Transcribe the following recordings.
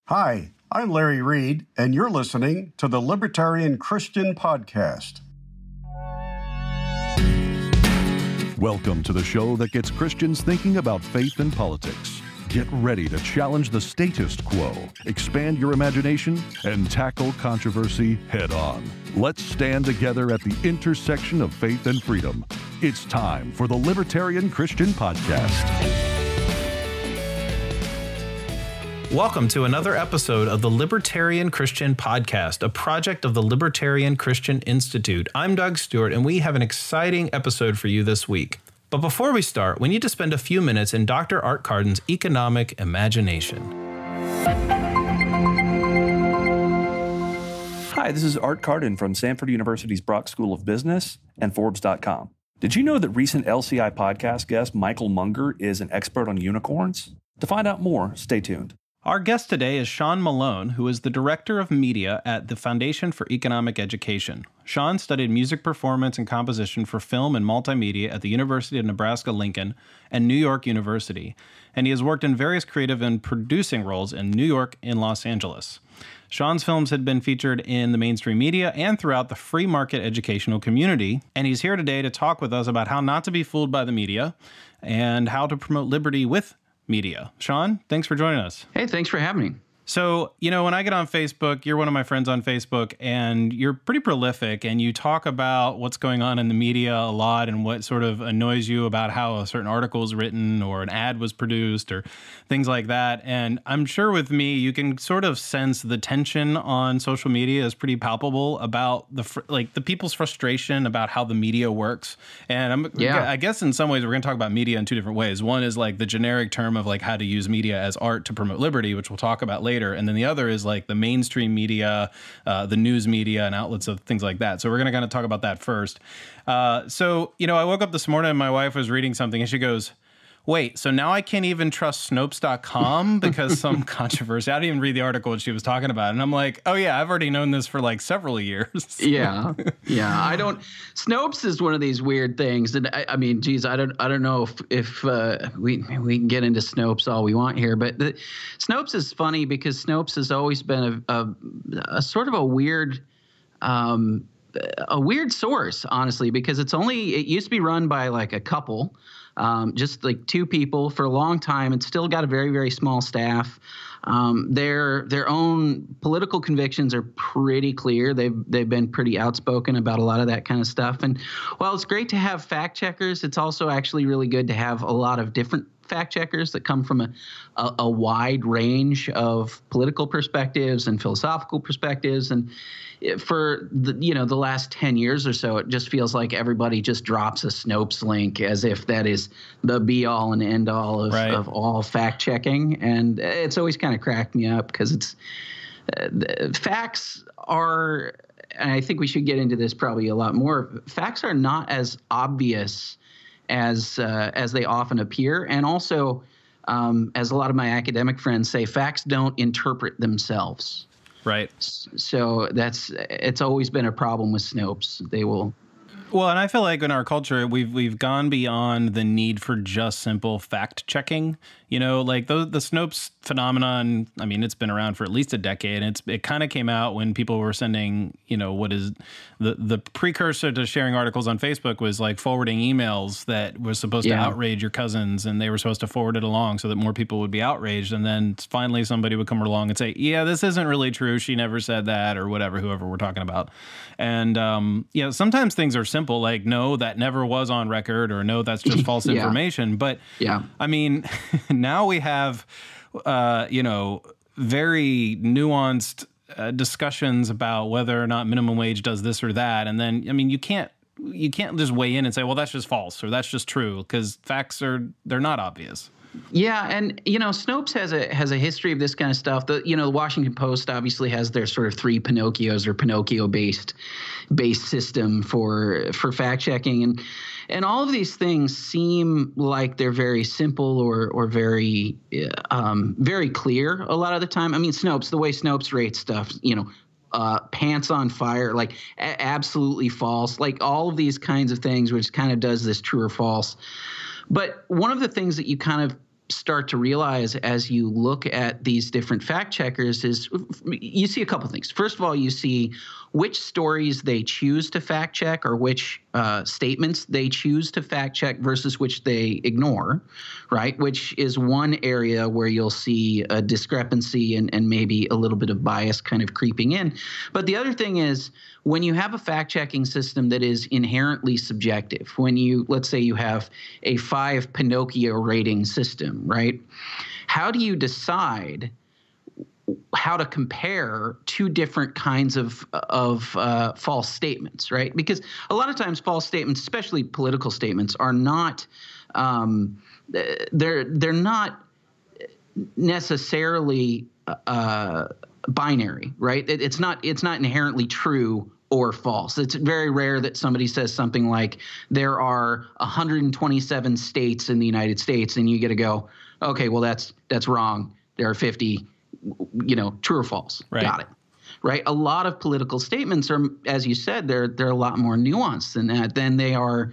Hi, I'm Larry Reed, and you're listening to the Libertarian Christian Podcast. Welcome to the show that gets Christians thinking about faith and politics. Get ready to challenge the status quo, expand your imagination, and tackle controversy head on. Let's stand together at the intersection of faith and freedom. It's time for the Libertarian Christian Podcast. Welcome to another episode of the Libertarian Christian Podcast, a project of the Libertarian Christian Institute. I'm Doug Stewart, and we have an exciting episode for you this week. But before we start, we need to spend a few minutes in Dr. Art Carden's economic imagination. Hi, this is Art Carden from Samford University's Brock School of Business and Forbes.com. Did you know that recent LCI podcast guest Michael Munger is an expert on unicorns? To find out more, stay tuned. Our guest today is Sean Malone, who is the Director of Media at the Foundation for Economic Education. Sean studied music performance and composition for film and multimedia at the University of Nebraska-Lincoln and New York University, and he has worked in various creative and producing roles in New York and Los Angeles. Sean's films had been featured in the mainstream media and throughout the free market educational community, and he's here today to talk with us about how not to be fooled by the media and how to promote liberty with media. Sean, thanks for joining us. Hey, thanks for having me. So, when I get on Facebook, you're one of my friends on Facebook, and you're pretty prolific, and you talk about what's going on in the media a lot and what sort of annoys you about how a certain article is written or an ad was produced or things like that. And I'm sure with me, you can sort of sense the tension on social media is pretty palpable about the people's frustration about how the media works. And I guess in some ways, we're going to talk about media in two different ways. One is like the generic term of like how to use media as art to promote liberty, which we'll talk about later. And then the other is like the mainstream media, the news media and outlets of things like that. So we're going to kind of talk about that first. I woke up this morning and my wife was reading something and she goes, wait, so now I can't even trust Snopes.com because some controversy. I didn't even read the article that she was talking about. And I'm like, oh yeah, I've already known this for like several years. Yeah. Snopes is one of these weird things. And I mean, geez, I don't know if we can get into Snopes all we want here, but Snopes is funny because Snopes has always been a sort of a weird source, honestly, because it used to be run by like a couple. Just like two people for a long time. It's still got a very, very small staff. Their own political convictions are pretty clear. They've been pretty outspoken about a lot of that kind of stuff. And while it's great to have fact checkers, it's also actually really good to have a lot of different fact checkers that come from a wide range of political perspectives and philosophical perspectives. And for the last 10 years or so, it just feels like everybody just drops a Snopes link as if that is the be all and end all of all fact checking. And it's always kind of cracked me up because it's facts are, and I think we should get into this probably a lot more. Facts are not as obvious as they often appear. And also, as a lot of my academic friends say, facts don't interpret themselves. Right. So it's always been a problem with Snopes. They will. Well, and I feel like in our culture, we've gone beyond the need for just simple fact checking. Like the Snopes phenomenon, I mean, it's been around for at least a decade. And it kind of came out when people were sending, what is the precursor to sharing articles on Facebook was like forwarding emails that was supposed to outrage your cousins, and they were supposed to forward it along so that more people would be outraged. And then finally somebody would come along and say, yeah, this isn't really true. She never said that, or whatever, whoever we're talking about. And, sometimes things are simple, like, no, that never was on record, or no, that's just false information. But I mean, now we have, very nuanced discussions about whether or not minimum wage does this or that. And then, I mean, you can't just weigh in and say, well, that's just false or that's just true, because facts they're not obvious. Yeah, and Snopes has a history of this kind of stuff. The Washington Post obviously has their sort of three Pinocchios or Pinocchio based system for fact checking, and all of these things seem like they're very simple or very very clear a lot of the time. I mean, Snopes, the way Snopes rates stuff, pants on fire, like absolutely false, like all of these kinds of things, which kind of does this true or false. But one of the things that you kind of start to realize as you look at these different fact checkers is you see a couple things. First of all, you see which stories they choose to fact check or which statements they choose to fact check versus which they ignore, right? Which is one area where you'll see a discrepancy and maybe a little bit of bias kind of creeping in. But the other thing is when you have a fact-checking system that is inherently subjective, when let's say you have a 5 Pinocchio rating system, right? How do you decide how to compare two different kinds of false statements, right? Because a lot of times false statements, especially political statements, are not they're not necessarily binary, right? It's not inherently true or false. It's very rare that somebody says something like there are 127 states in the United States, and you get to go, okay, well that's wrong. There are 50. True or false. Right. Got it. Right. A lot of political statements are, as you said, they're a lot more nuanced than that. Then they are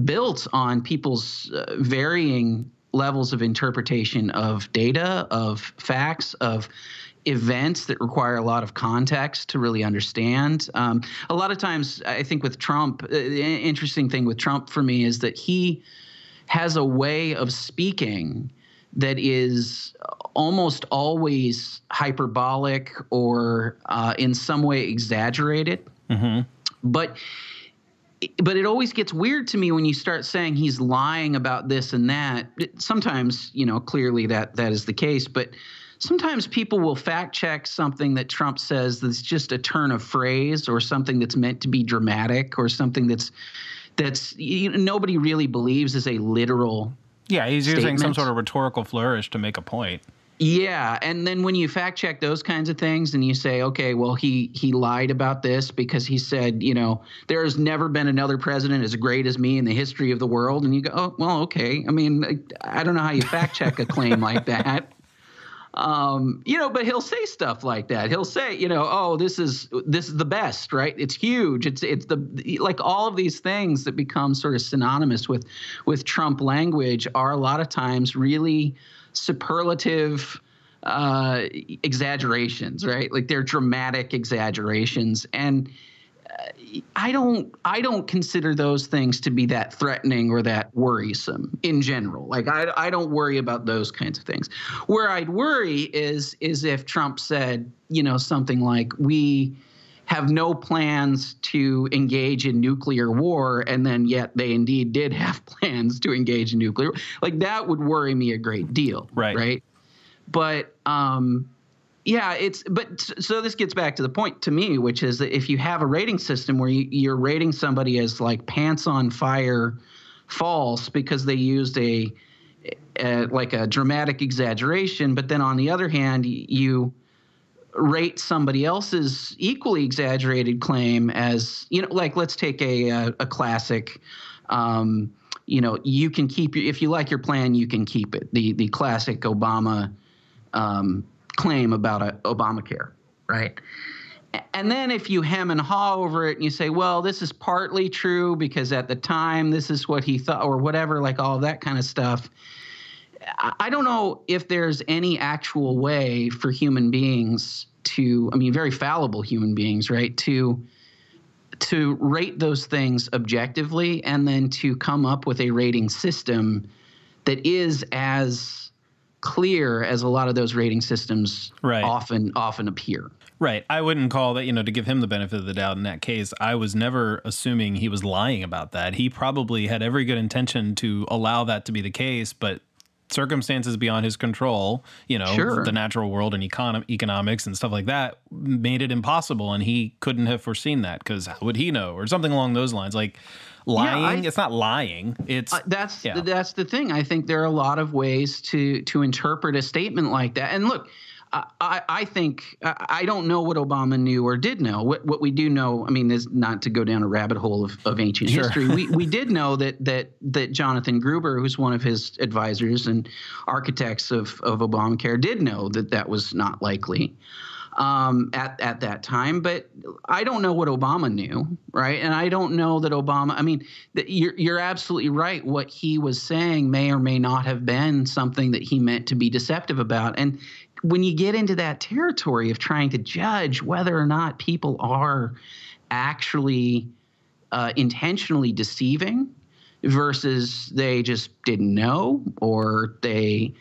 built on people's varying levels of interpretation of data, of facts, of events that require a lot of context to really understand. A lot of times, I think with Trump, the interesting thing with Trump for me is that he has a way of speaking that is almost always hyperbolic or in some way exaggerated. Mm-hmm. But it always gets weird to me when you start saying he's lying about this and that. Sometimes, clearly that is the case, but sometimes people will fact check something that Trump says that's just a turn of phrase or something that's meant to be dramatic or something that's nobody really believes is a literal Yeah, he's using statement. some sort of rhetorical flourish to make a point. Yeah, and then when you fact check those kinds of things and you say, okay, well, he lied about this because he said, there has never been another president as great as me in the history of the world. And you go, oh, well, okay. I mean, I don't know how you fact check a claim like that. But he'll say stuff like that. He'll say, oh, this is the best, right? It's huge. It's like all of these things that become sort of synonymous with Trump language are a lot of times really superlative exaggerations, right? Like they're dramatic exaggerations, and I don't consider those things to be that threatening or that worrisome in general. Like I don't worry about those kinds of things. Where I'd worry is if Trump said, something like, we have no plans to engage in nuclear war, and then yet they indeed did have plans to engage in nuclear war. Like that would worry me a great deal. Right. But so this gets back to the point to me, which is that if you have a rating system where you're rating somebody as like pants on fire false because they used a dramatic exaggeration, but then on the other hand, you rate somebody else's equally exaggerated claim as, like let's take a classic, you can keep if you like your plan, you can keep it. The classic Obama claim about Obamacare, right? And then if you hem and haw over it and you say, well, this is partly true because at the time this is what he thought or whatever, like all of that kind of stuff. I don't know if there's any actual way for human beings very fallible human beings, right, to rate those things objectively and then to come up with a rating system that is as clear as a lot of those rating systems often appear. Right. I wouldn't call that, to give him the benefit of the doubt in that case. I was never assuming he was lying about that. He probably had every good intention to allow that to be the case, but circumstances beyond his control, Sure. The natural world and economics and stuff like that made it impossible. And he couldn't have foreseen that because how would he know? Or something along those lines. Like lying, it's not lying. It's that's the thing. I think there are a lot of ways to interpret a statement like that. And look, I think I don't know what Obama knew or did know. What we do know, is not to go down a rabbit hole of ancient history. We did know that Jonathan Gruber, who's one of his advisors and architects of Obamacare, did know that was not likely. at that time. But I don't know what Obama knew, right? And I don't know that Obama. I mean, you're absolutely right. What he was saying may or may not have been something that he meant to be deceptive about. And when you get into that territory of trying to judge whether or not people are actually intentionally deceiving versus they just didn't know, or they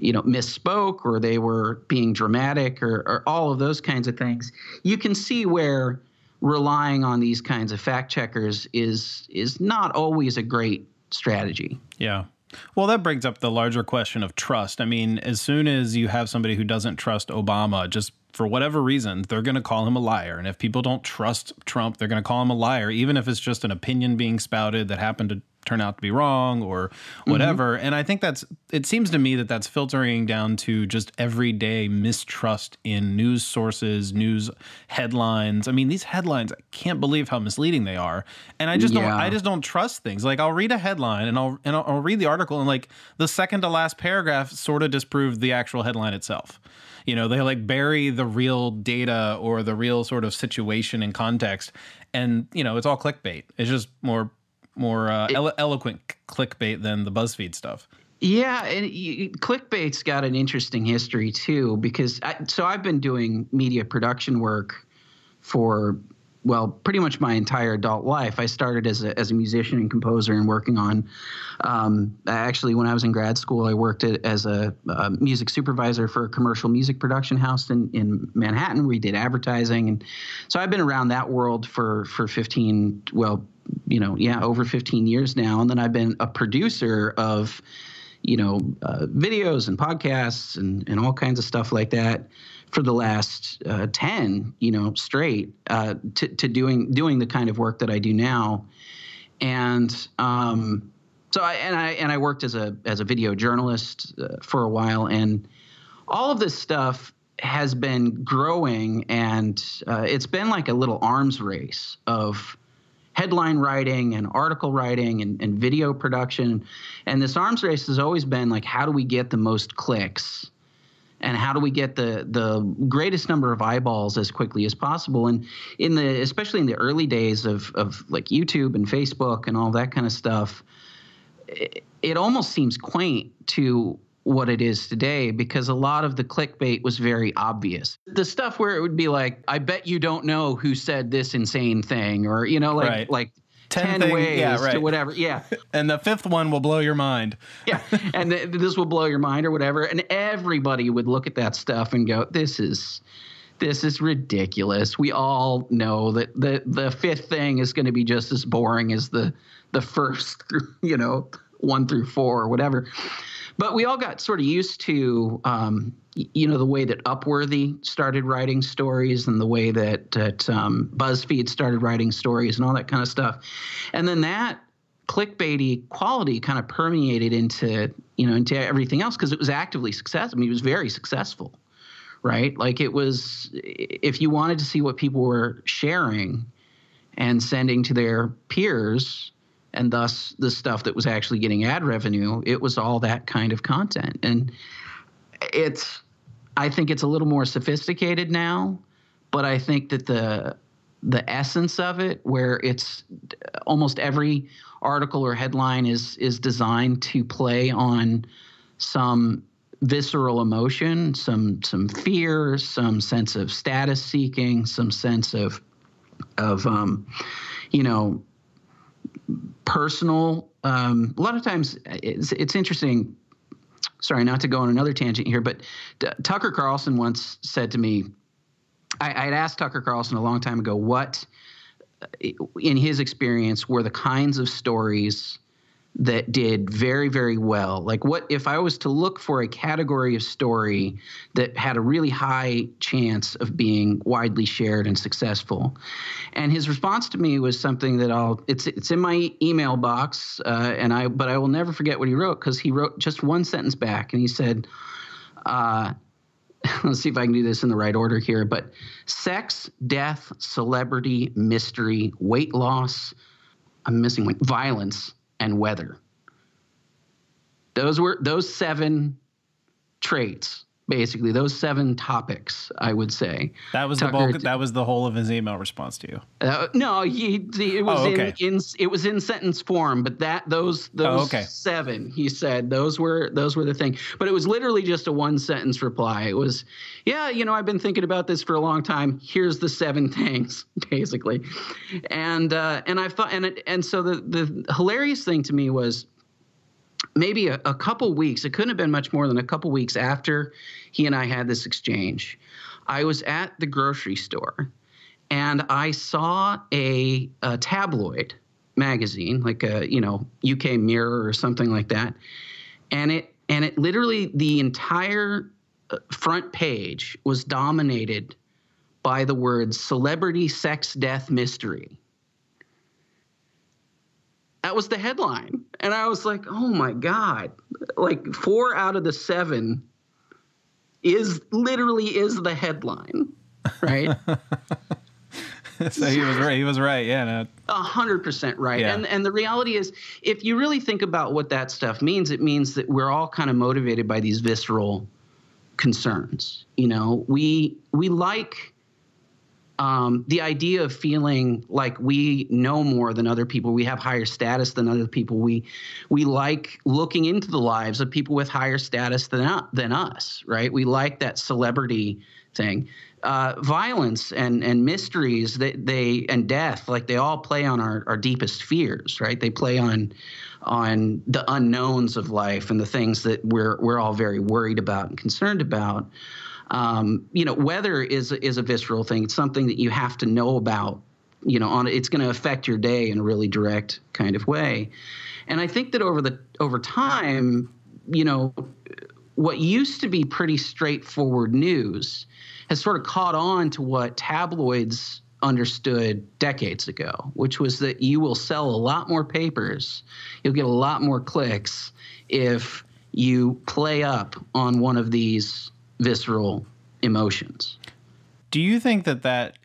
misspoke, or they were being dramatic, or all of those kinds of things, you can see where relying on these kinds of fact checkers is not always a great strategy. Yeah. Well, that brings up the larger question of trust. I mean, as soon as you have somebody who doesn't trust Obama, just for whatever reason, they're going to call him a liar. And if people don't trust Trump, they're going to call him a liar, even if it's just an opinion being spouted that happened to turn out to be wrong or whatever. And I think it seems to me that that's filtering down to just everyday mistrust in news sources, news headlines. I mean, these headlines, I can't believe how misleading they are. And I just don't trust things. Like, I'll read a headline and I'll read the article, and like the second to last paragraph sort of disproved the actual headline itself. They like bury the real data or the real sort of situation and context. And, it's all clickbait. It's just more eloquent clickbait than the BuzzFeed stuff. Yeah, and clickbait's got an interesting history too, because I've been doing media production work for, well, pretty much my entire adult life. I started as a musician and composer and working on, actually when I was in grad school, I worked as a music supervisor for a commercial music production house in Manhattan. We did advertising. And so I've been around that world for 15, over 15 years now. And then I've been a producer of, videos and podcasts and all kinds of stuff like that for the last 10, straight, to doing the kind of work that I do now. And so I worked as a video journalist for a while, and all of this stuff has been growing, and it's been like a little arms race of headline writing and article writing and video production. And this arms race has always been like, how do we get the most clicks? And how do we get the greatest number of eyeballs as quickly as possible? And especially in the early days of like YouTube and Facebook and all that kind of stuff, it almost seems quaint to what it is today, because a lot of the clickbait was very obvious. The stuff where it would be like, I bet you don't know who said this insane thing, or, like 10 ways to whatever. Yeah. And the fifth one will blow your mind. Yeah. And this will blow your mind or whatever. And everybody would look at that stuff and go, this is ridiculous. We all know that the fifth thing is going to be just as boring as the first, 1 through 4 or whatever. But we all got sort of used to, the way that Upworthy started writing stories, and the way that BuzzFeed started writing stories and all that kind of stuff. And then that clickbaity quality kind of permeated into everything else, because it was actively successful. I mean, it was very successful, right? Like, it was, if you wanted to see what people were sharing and sending to their peers, and thus the stuff that was actually getting ad revenue, it was all that kind of content. And I think it's a little more sophisticated now, but I think that the essence of it, where it's almost every article or headline is designed to play on some visceral emotion, some fear, some sense of status seeking, some sense of personal. A lot of times it's interesting. Sorry, not to go on another tangent here, but Tucker Carlson once said to me, I had asked Tucker Carlson a long time ago, what, in his experience, were the kinds of stories that did very, very well? Like, what if I was to look for a category of story that had a really high chance of being widely shared and successful? And his response to me was something that it's in my email box, but I will never forget what he wrote, because he wrote just one sentence back, and he said, let's see if I can do this in the right order here, but sex, death, celebrity, mystery, weight loss, I'm missing one, violence, and weather. Those 7 traits basically. Those 7 topics, I would say. That was the bulk. That was the whole of his email response to you. No, it was it was in sentence form, but those 7, he said, those were the thing. But it was literally just a 1-sentence reply. It was, yeah, I've been thinking about this for a long time. Here's the 7 things, basically. And I thought, and so the hilarious thing to me was, maybe a couple weeks, it couldn't have been much more than a couple weeks after he and I had this exchange, I was at the grocery store and I saw a tabloid magazine, like a, UK Mirror or something like that. And it literally, the entire front page was dominated by the words celebrity sex death mystery. That was the headline. And I was like, oh my God, like 4 out of the 7 is the headline, right? So he was right. He was right. Yeah. No. 100% right. Yeah. And the reality is, if you really think about what that stuff means, it means that we're all kind of motivated by these visceral concerns. We like the idea of feeling like we know more than other people. We have higher status than other people. We like looking into the lives of people with higher status than us, right? We like that celebrity thing. Violence and mysteries, and death, like they all play on our deepest fears, right? They play on the unknowns of life and the things that we're all very worried about and concerned about. Weather is a visceral thing. It's something that you have to know about, it's going to affect your day in a really direct kind of way. And I think that over time, what used to be pretty straightforward news has sort of caught on to what tabloids understood decades ago, which was that you will sell a lot more papers, you'll get a lot more clicks if you play up on one of these visceral emotions. Do you think that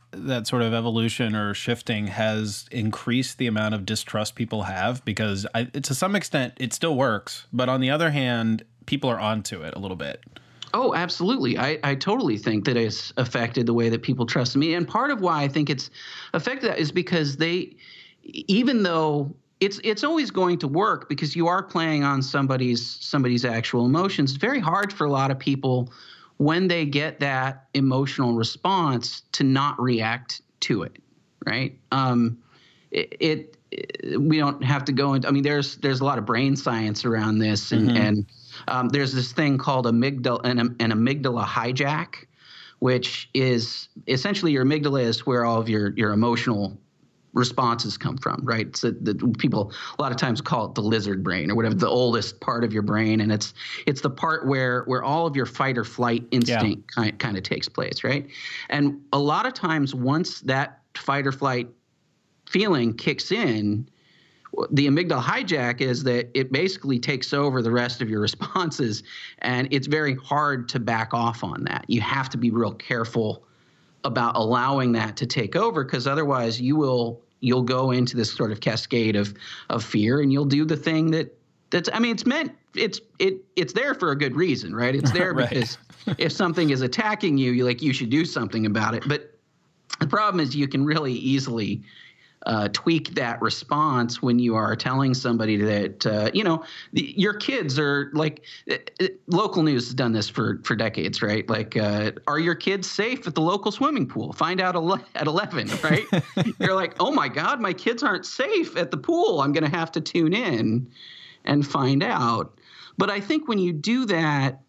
sort of evolution or shifting has increased the amount of distrust people have? Because to some extent it still works, but on the other hand, people are onto it a little bit. Oh, absolutely. I totally think that it's affected the way that people trust me. And part of why I think it's affected that is because even though it's always going to work because you are playing on somebody's actual emotions, it's very hard for a lot of people when they get that emotional response to not react to it, right? We don't have to go into, there's a lot of brain science around this, and there's this thing called an amygdala hijack, which is essentially your amygdala is where all of your emotional responses come from, right? So people a lot of times call it the lizard brain or whatever, the oldest part of your brain, and it's the part where all of your fight or flight instinct kind of takes place, right? And a lot of times once that fight or flight feeling kicks in, the amygdala hijack is that it basically takes over the rest of your responses, and it's very hard to back off on that. You have to be real careful about allowing that to take over, because otherwise you'll go into this sort of cascade of fear, and you'll do the thing it's there for a good reason, right? It's there right. Because if something is attacking you, you should do something about it. But the problem is you can really easily tweak that response when you are telling somebody that, your kids are like, local news has done this for decades, right? Like, are your kids safe at the local swimming pool? Find out at 11, right? You're like, oh my God, my kids aren't safe at the pool. I'm going to have to tune in and find out. But I think when you do that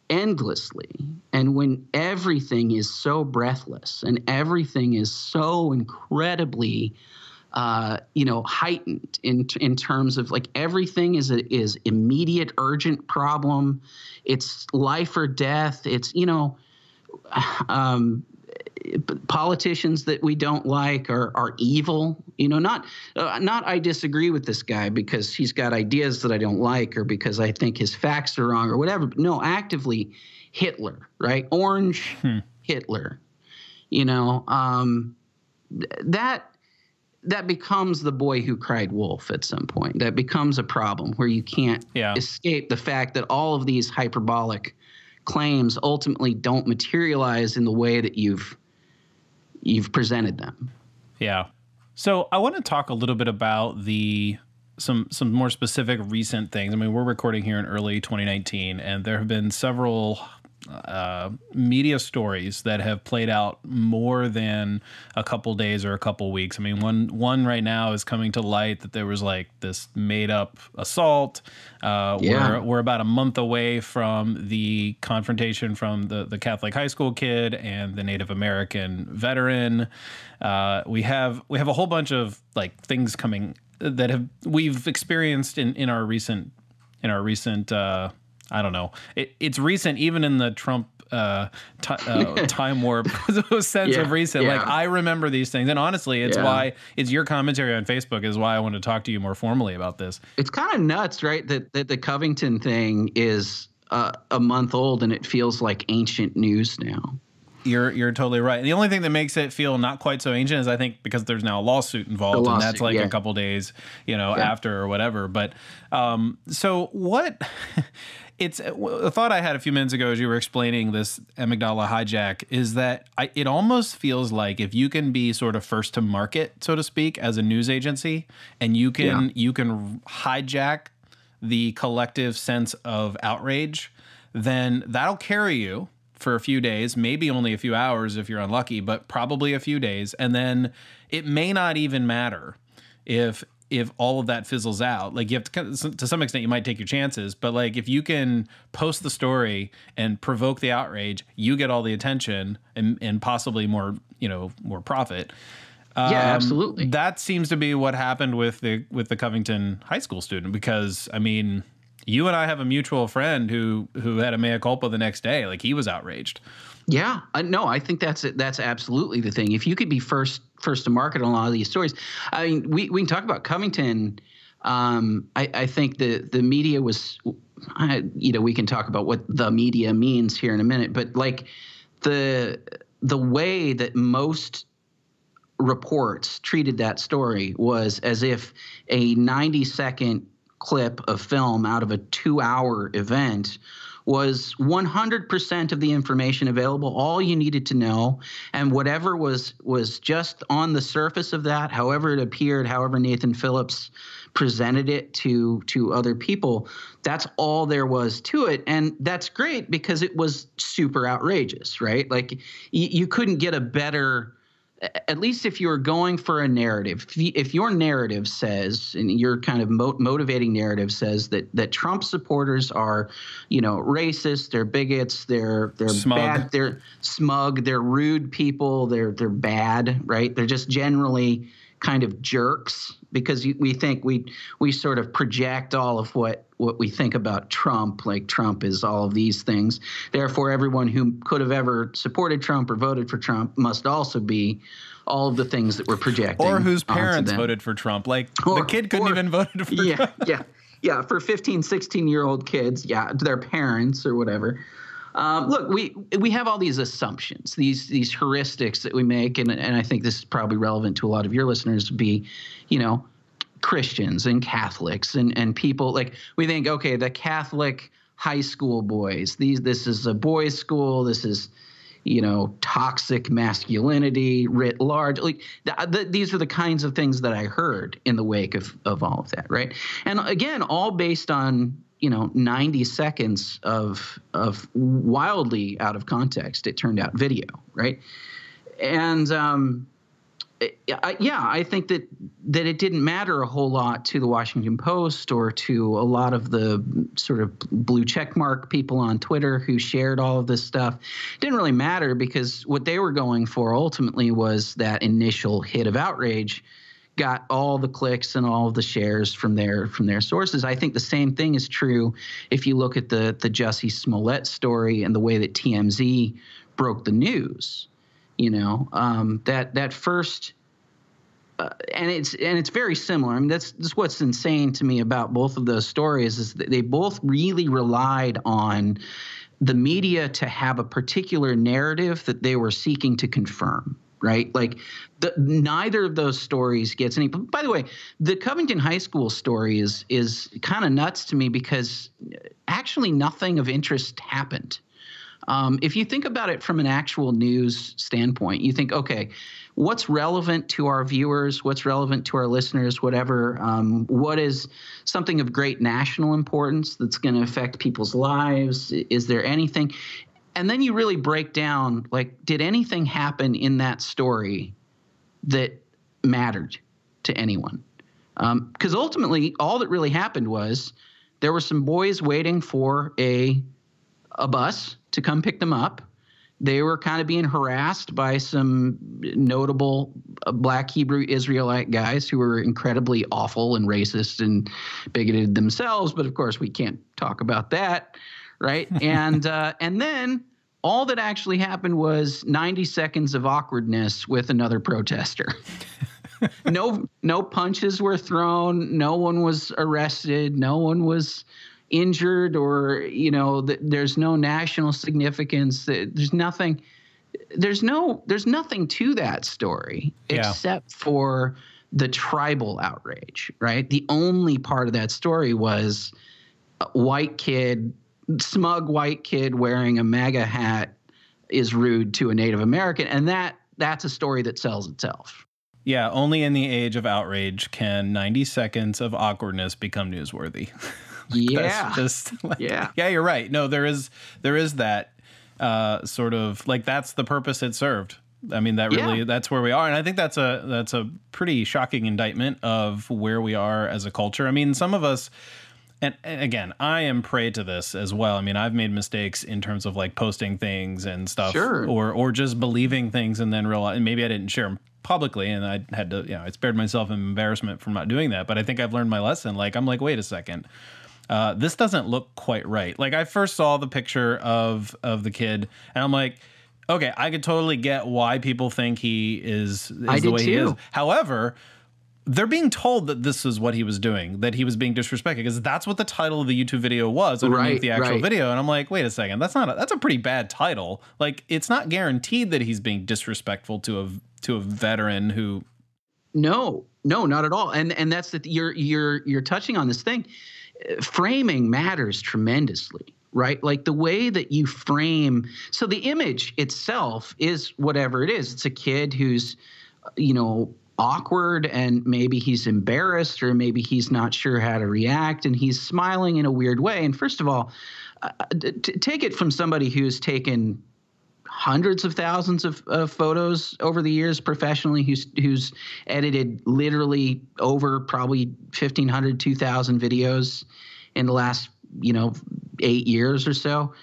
endlessly, and when everything is so breathless and everything is so incredibly heightened in terms of like everything is immediate, urgent problem. It's life or death. It's, politicians that we don't like are evil. Not I disagree with this guy because he's got ideas that I don't like or because I think his facts are wrong or whatever. But no, actively Hitler, right? Orange Hitler. That becomes the boy who cried wolf at some point. That becomes a problem where you can't escape the fact that all of these hyperbolic claims ultimately don't materialize in the way that you've presented them. Yeah. So I want to talk a little bit about some more specific recent things. I mean, we're recording here in early 2019, and there have been several media stories that have played out more than a couple days or a couple weeks. I mean, one right now is coming to light that there was like this made up assault. We're about a month away from the confrontation from the Catholic high school kid and the Native American veteran. We have a whole bunch of like things coming that we've experienced in our recent I don't know. It's recent, even in the Trump time warp sense of recent. Yeah. Like, I remember these things. And honestly, it's why it's your commentary on Facebook is why I want to talk to you more formally about this. It's kind of nuts, right? That the Covington thing is a month old and it feels like ancient news now. You're totally right. And the only thing that makes it feel not quite so ancient is I think because there's now a lawsuit involved, and that's like a couple days, after or whatever. But so what? It's a thought I had a few minutes ago as you were explaining this amygdala hijack is that it almost feels like if you can be sort of first to market, so to speak, as a news agency, and you can hijack the collective sense of outrage, then that'll carry you for a few days, maybe only a few hours if you're unlucky, but probably a few days. And then it may not even matter if all of that fizzles out. Like, you have to some extent, you might take your chances, but like if you can post the story and provoke the outrage, you get all the attention and possibly more profit. Absolutely. That seems to be what happened with the Covington high school student, because I mean, you and I have a mutual friend who had a mea culpa the next day. Like, he was outraged. Yeah, no, I think that's absolutely the thing. If you could be first to market on a lot of these stories, I mean, we can talk about Covington. I think the media was, we can talk about what the media means here in a minute, but like the way that most reports treated that story was as if a 90-second clip of film out of a 2-hour event was 100% of the information available, all you needed to know, and whatever was just on the surface of that, however it appeared, however Nathan Phillips presented it to other people, that's all there was to it. And that's great because it was super outrageous, right? Like, you couldn't get a better, at least if you were going for a narrative, if your narrative says, and your kind of motivating narrative says that Trump supporters are, racist, they're bigots, they're smug. Bad, they're smug, they're rude people, they're bad, right? They're just generally kind of jerks, because we think we sort of project all of what we think about Trump, like Trump is all of these things. Therefore, everyone who could have ever supported Trump or voted for Trump must also be all of the things that we're projecting. Or whose parents voted for Trump. Like, the kid couldn't even vote for Trump. Yeah, for 15, 16-year-old kids, their parents or whatever. Look, we have all these assumptions, these heuristics that we make, and I think this is probably relevant to a lot of your listeners, be, Christians and Catholics and people. Like, we think, okay, the Catholic high school boys, this is a boys' school, this is, toxic masculinity writ large. Like, these are the kinds of things that I heard in the wake of all of that, right? And again, all based on 90 seconds of wildly out of context, it turned out, video, right? And I think that it didn't matter a whole lot to the Washington Post or to a lot of the sort of blue checkmark people on Twitter who shared all of this stuff. It didn't really matter, because what they were going for ultimately was that initial hit of outrage got all the clicks and all of the shares from their sources. I think the same thing is true if you look at the Jussie Smollett story and the way that TMZ broke the news. That first, and it's very similar. I mean, that's what's insane to me about both of those stories, is that they both really relied on the media to have a particular narrative that they were seeking to confirm. Right? Like, neither of those stories gets any. By the way, the Covington High School story is kind of nuts to me, because actually nothing of interest happened. If you think about it from an actual news standpoint, you think, okay, what's relevant to our viewers? What's relevant to our listeners? Whatever. What is something of great national importance that's going to affect people's lives? Is there anything? And then you really break down, like, did anything happen in that story that mattered to anyone? Because ultimately, all that really happened was there were some boys waiting for a bus to come pick them up. They were kind of being harassed by some notable Black Hebrew Israelite guys who were incredibly awful and racist and bigoted themselves. But of course, we can't talk about that, right? And then all that actually happened was 90 seconds of awkwardness with another protester. No punches were thrown. No one was arrested. No one was injured, or there's no national significance. There's nothing to that story except for the tribal outrage, right? The only part of that story was a smug white kid wearing a MAGA hat is rude to a Native American, and that's a story that sells itself. Yeah, only in the age of outrage can 90 seconds of awkwardness become newsworthy. Yeah. Yeah, you're right. No, there is that sort of, like, that's the purpose it served. I mean, that's where we are. And I think that's a pretty shocking indictment of where we are as a culture. I mean, some of us, and again, I am prey to this as well. I mean, I've made mistakes in terms of, like, posting things and stuff, sure, or just believing things and then realize, and maybe I didn't share them publicly, and I had to, I spared myself embarrassment from not doing that. But I think I've learned my lesson. Like, I'm like, wait a second. This doesn't look quite right. Like, I first saw the picture of the kid, and I'm like, okay, I could totally get why people think he is the way he is. However, they're being told that this is what he was doing, that he was being disrespected, because that's what the title of the YouTube video was underneath the actual video. And I'm like, wait a second, that's a pretty bad title. Like, it's not guaranteed that he's being disrespectful to a veteran who. No, not at all. And that's you're touching on this thing. Framing matters tremendously, right? Like, the way that you frame. So the image itself is whatever it is. It's a kid who's, awkward, and maybe he's embarrassed, or maybe he's not sure how to react, and he's smiling in a weird way. And first of all, take it from somebody who's taken hundreds of thousands of photos over the years professionally, who's edited literally over probably 1,500, 2,000 videos in the last 8 years or so.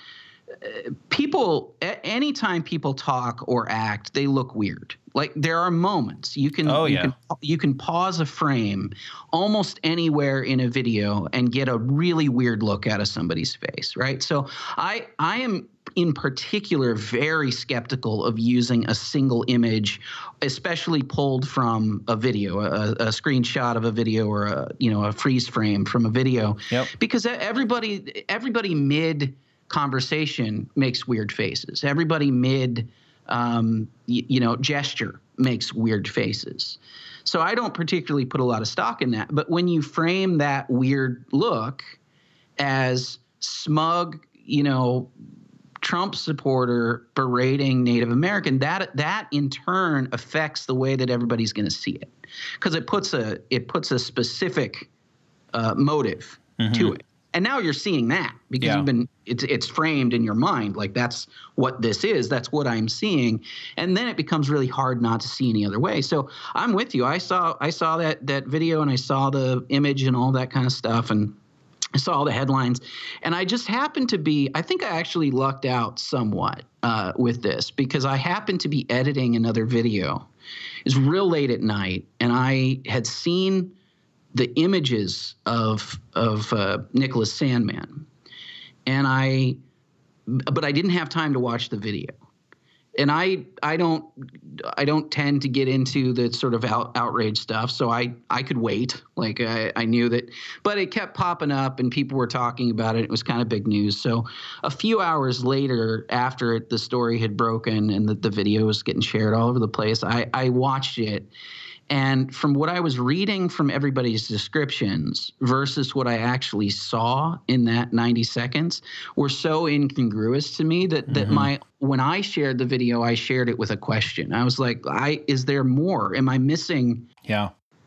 People, anytime people talk or act, they look weird. Like, there are moments you can pause a frame almost anywhere in a video and get a really weird look out of somebody's face, right? So I am in particular very skeptical of using a single image, especially pulled from a video, a screenshot of a video, or a freeze frame from a video, because everybody mid conversation makes weird faces. Everybody mid gesture makes weird faces. So I don't particularly put a lot of stock in that. But when you frame that weird look as smug, Trump supporter berating Native American, that in turn affects the way that everybody's going to see it, because it puts a specific motive to it. And now you're seeing that because it's framed in your mind, like, that's what this is. That's what I'm seeing. And then it becomes really hard not to see any other way. So I'm with you. I saw that video, and I saw the image and all that kind of stuff, and I saw all the headlines. And I just happened to be, I think I actually lucked out somewhat with this, because I happened to be editing another video. It was real late at night, and I had seen the images of Nicholas Sandmann, but I didn't have time to watch the video. And I don't tend to get into the sort of outrage stuff, so I could wait. Like, I knew that, but it kept popping up, and people were talking about it. It was kind of big news. So a few hours later, after the story had broken and the video was getting shared all over the place, I watched it. And from what I was reading from everybody's descriptions versus what I actually saw in that 90 seconds were so incongruous to me that when I shared the video, I shared it with a question. I was like, is there more? Am I missing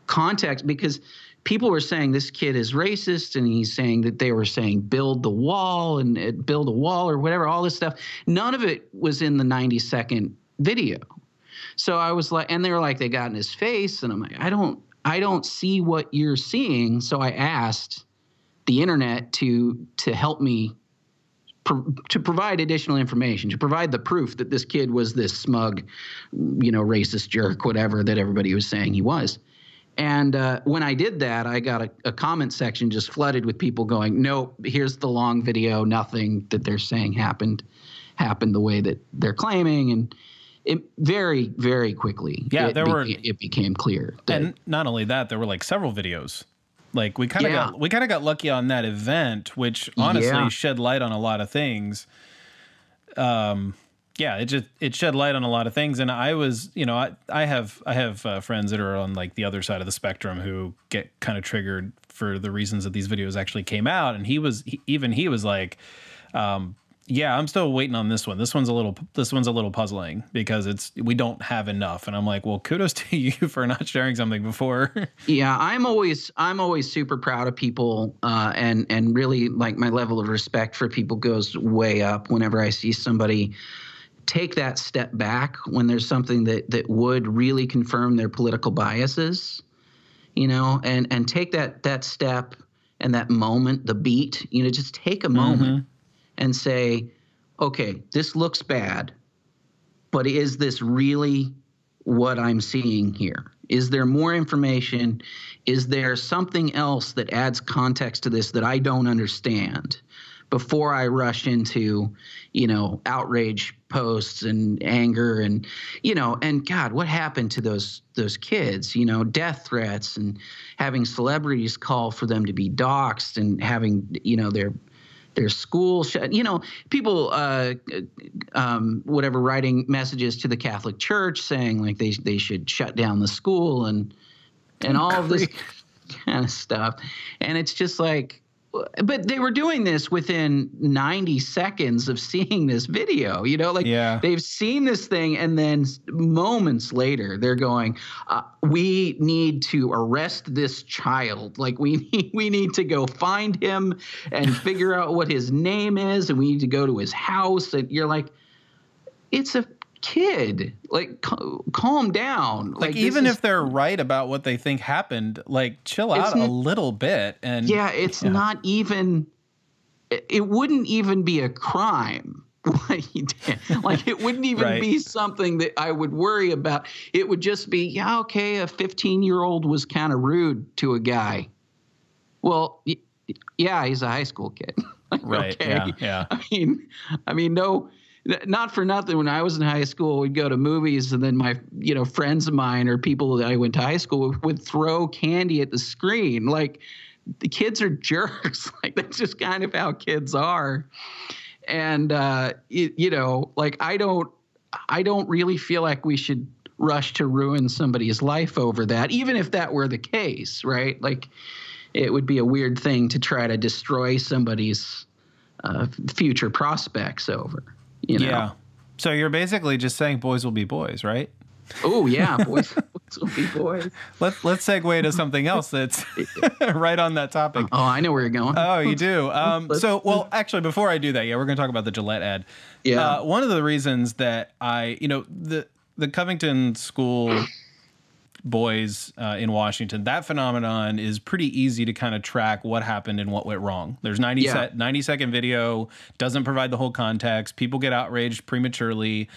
context? Because people were saying this kid is racist, and he's saying that they were saying build a wall or whatever, all this stuff. None of it was in the 90-second video. So I was like, and they were like, they got in his face, and I'm like, I don't see what you're seeing. So I asked the internet to help me to provide additional information, to provide the proof that this kid was this smug, racist jerk, whatever that everybody was saying he was. And when I did that, I got a comment section just flooded with people going, nope, here's the long video. Nothing that they're saying happened the way that they're claiming. And it very, very quickly, it became clear. And not only that, there were like several videos. Like we kind of got lucky on that event, which honestly shed light on a lot of things. It shed light on a lot of things. And I was, I have friends that are on like the other side of the spectrum who get kind of triggered for the reasons that these videos actually came out. And he was like, I'm still waiting on this one. This one's a little puzzling because we don't have enough. And I'm like, well, kudos to you for not sharing something before. Yeah, I'm always super proud of people, and really like my level of respect for people goes way up whenever I see somebody take that step back when there's something that would really confirm their political biases, and take that step and that moment, the beat, just take a moment and say, okay, this looks bad, but is this really what I'm seeing here? Is there more information? Is there something else that adds context to this that I don't understand before I rush into, outrage posts and anger and God, what happened to those kids, death threats and having celebrities call for them to be doxxed and having, their school shut, people, writing messages to the Catholic Church saying like they should shut down the school and all of this kind of stuff. And it's just like, but they were doing this within 90 seconds of seeing this video, they've seen this thing. And then moments later, they're going, we need to arrest this child. Like we need to go find him and figure out what his name is. And we need to go to his house. And you're like, it's a kid, like calm down. Like even if they're right about what they think happened, like chill out a little bit. And it's not even, it wouldn't even be a crime what he did. Like it wouldn't even be something that I would worry about. It would just be, a 15-year-old was kind of rude to a guy. Well, he's a high school kid. Right. Okay. Yeah. I mean, no, not for nothing. When I was in high school, we'd go to movies, and then my, friends of mine or people that I went to high school with would throw candy at the screen. Like the kids are jerks. Like that's just kind of how kids are. And like I don't really feel like we should rush to ruin somebody's life over that, even if that were the case, right? Like it would be a weird thing to try to destroy somebody's future prospects over. Yeah. So you're basically just saying boys will be boys, right? Oh yeah, boys will be boys. Let's segue to something else that's right on that topic. Oh, I know where you're going. Oh, you do. Actually, before I do that, we're going to talk about the Gillette ad. Yeah. One of the reasons that the Covington school boys in Washington, that phenomenon is pretty easy to kind of track what happened and what went wrong. There's 90-second video, doesn't provide the whole context. People get outraged prematurely.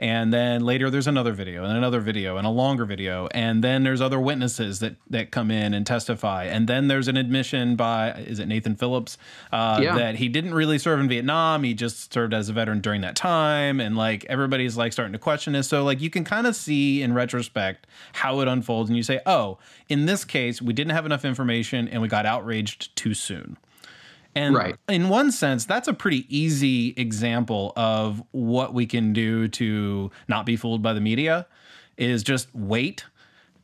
And then later there's another video and another video and a longer video. And then there's other witnesses that come in and testify. And then there's an admission by, is it Nathan Phillips, that he didn't really serve in Vietnam. He just served as a veteran during that time. And like everybody's like starting to question this. So like you can kind of see in retrospect how it unfolds. And you say, oh, in this case, we didn't have enough information and we got outraged too soon. And in one sense, that's a pretty easy example of what we can do to not be fooled by the media is just wait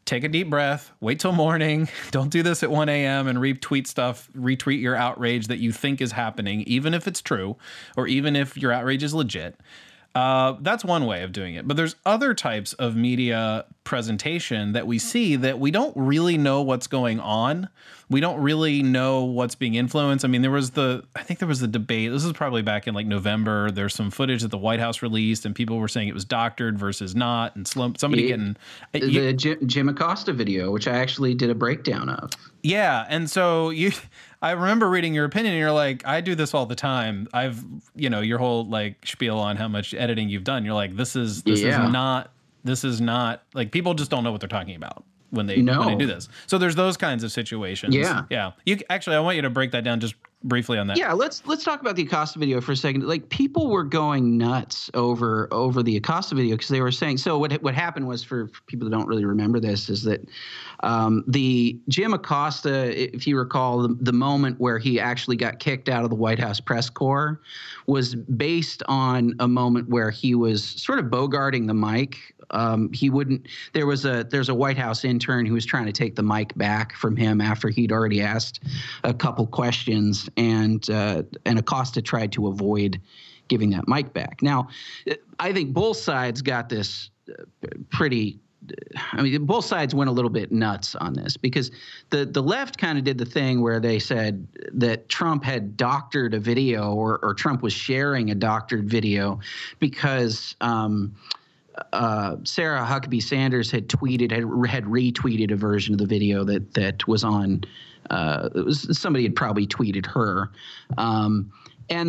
take a deep breath, wait till morning. Don't do this at 1 a.m. and retweet your outrage that you think is happening, even if it's true, or even if your outrage is legit. That's one way of doing it. But there's other types of media presentation that we see that we don't really know what's going on. We don't really know what's being influenced. I mean, I think there was the debate. This is probably back in like November. There's some footage that the White House released, and people were saying it was doctored versus not, and the Jim Acosta video, which I actually did a breakdown of. Yeah, and so I remember reading your opinion, and you're like, I do this all the time. I've, your whole like spiel on how much editing you've done. You're like, this is not like, people just don't know what they're talking about when they do this. So there's those kinds of situations. Yeah. I want you to break that down just briefly on that. Yeah, let's talk about the Acosta video for a second. Like, people were going nuts over the Acosta video because they were saying, so what happened was, for people that don't really remember this, is that the Jim Acosta, if you recall, the moment where he actually got kicked out of the White House press corps was based on a moment where he was sort of bogarting the mic. There's a White House intern who was trying to take the mic back from him after he'd already asked a couple questions, and Acosta tried to avoid giving that mic back. Now, I think both sides got this both sides went a little bit nuts on this, because the left kind of did the thing where they said that Trump had doctored a video, or Trump was sharing a doctored video because Sarah Huckabee Sanders had retweeted a version of the video that was on. Somebody had probably tweeted her, and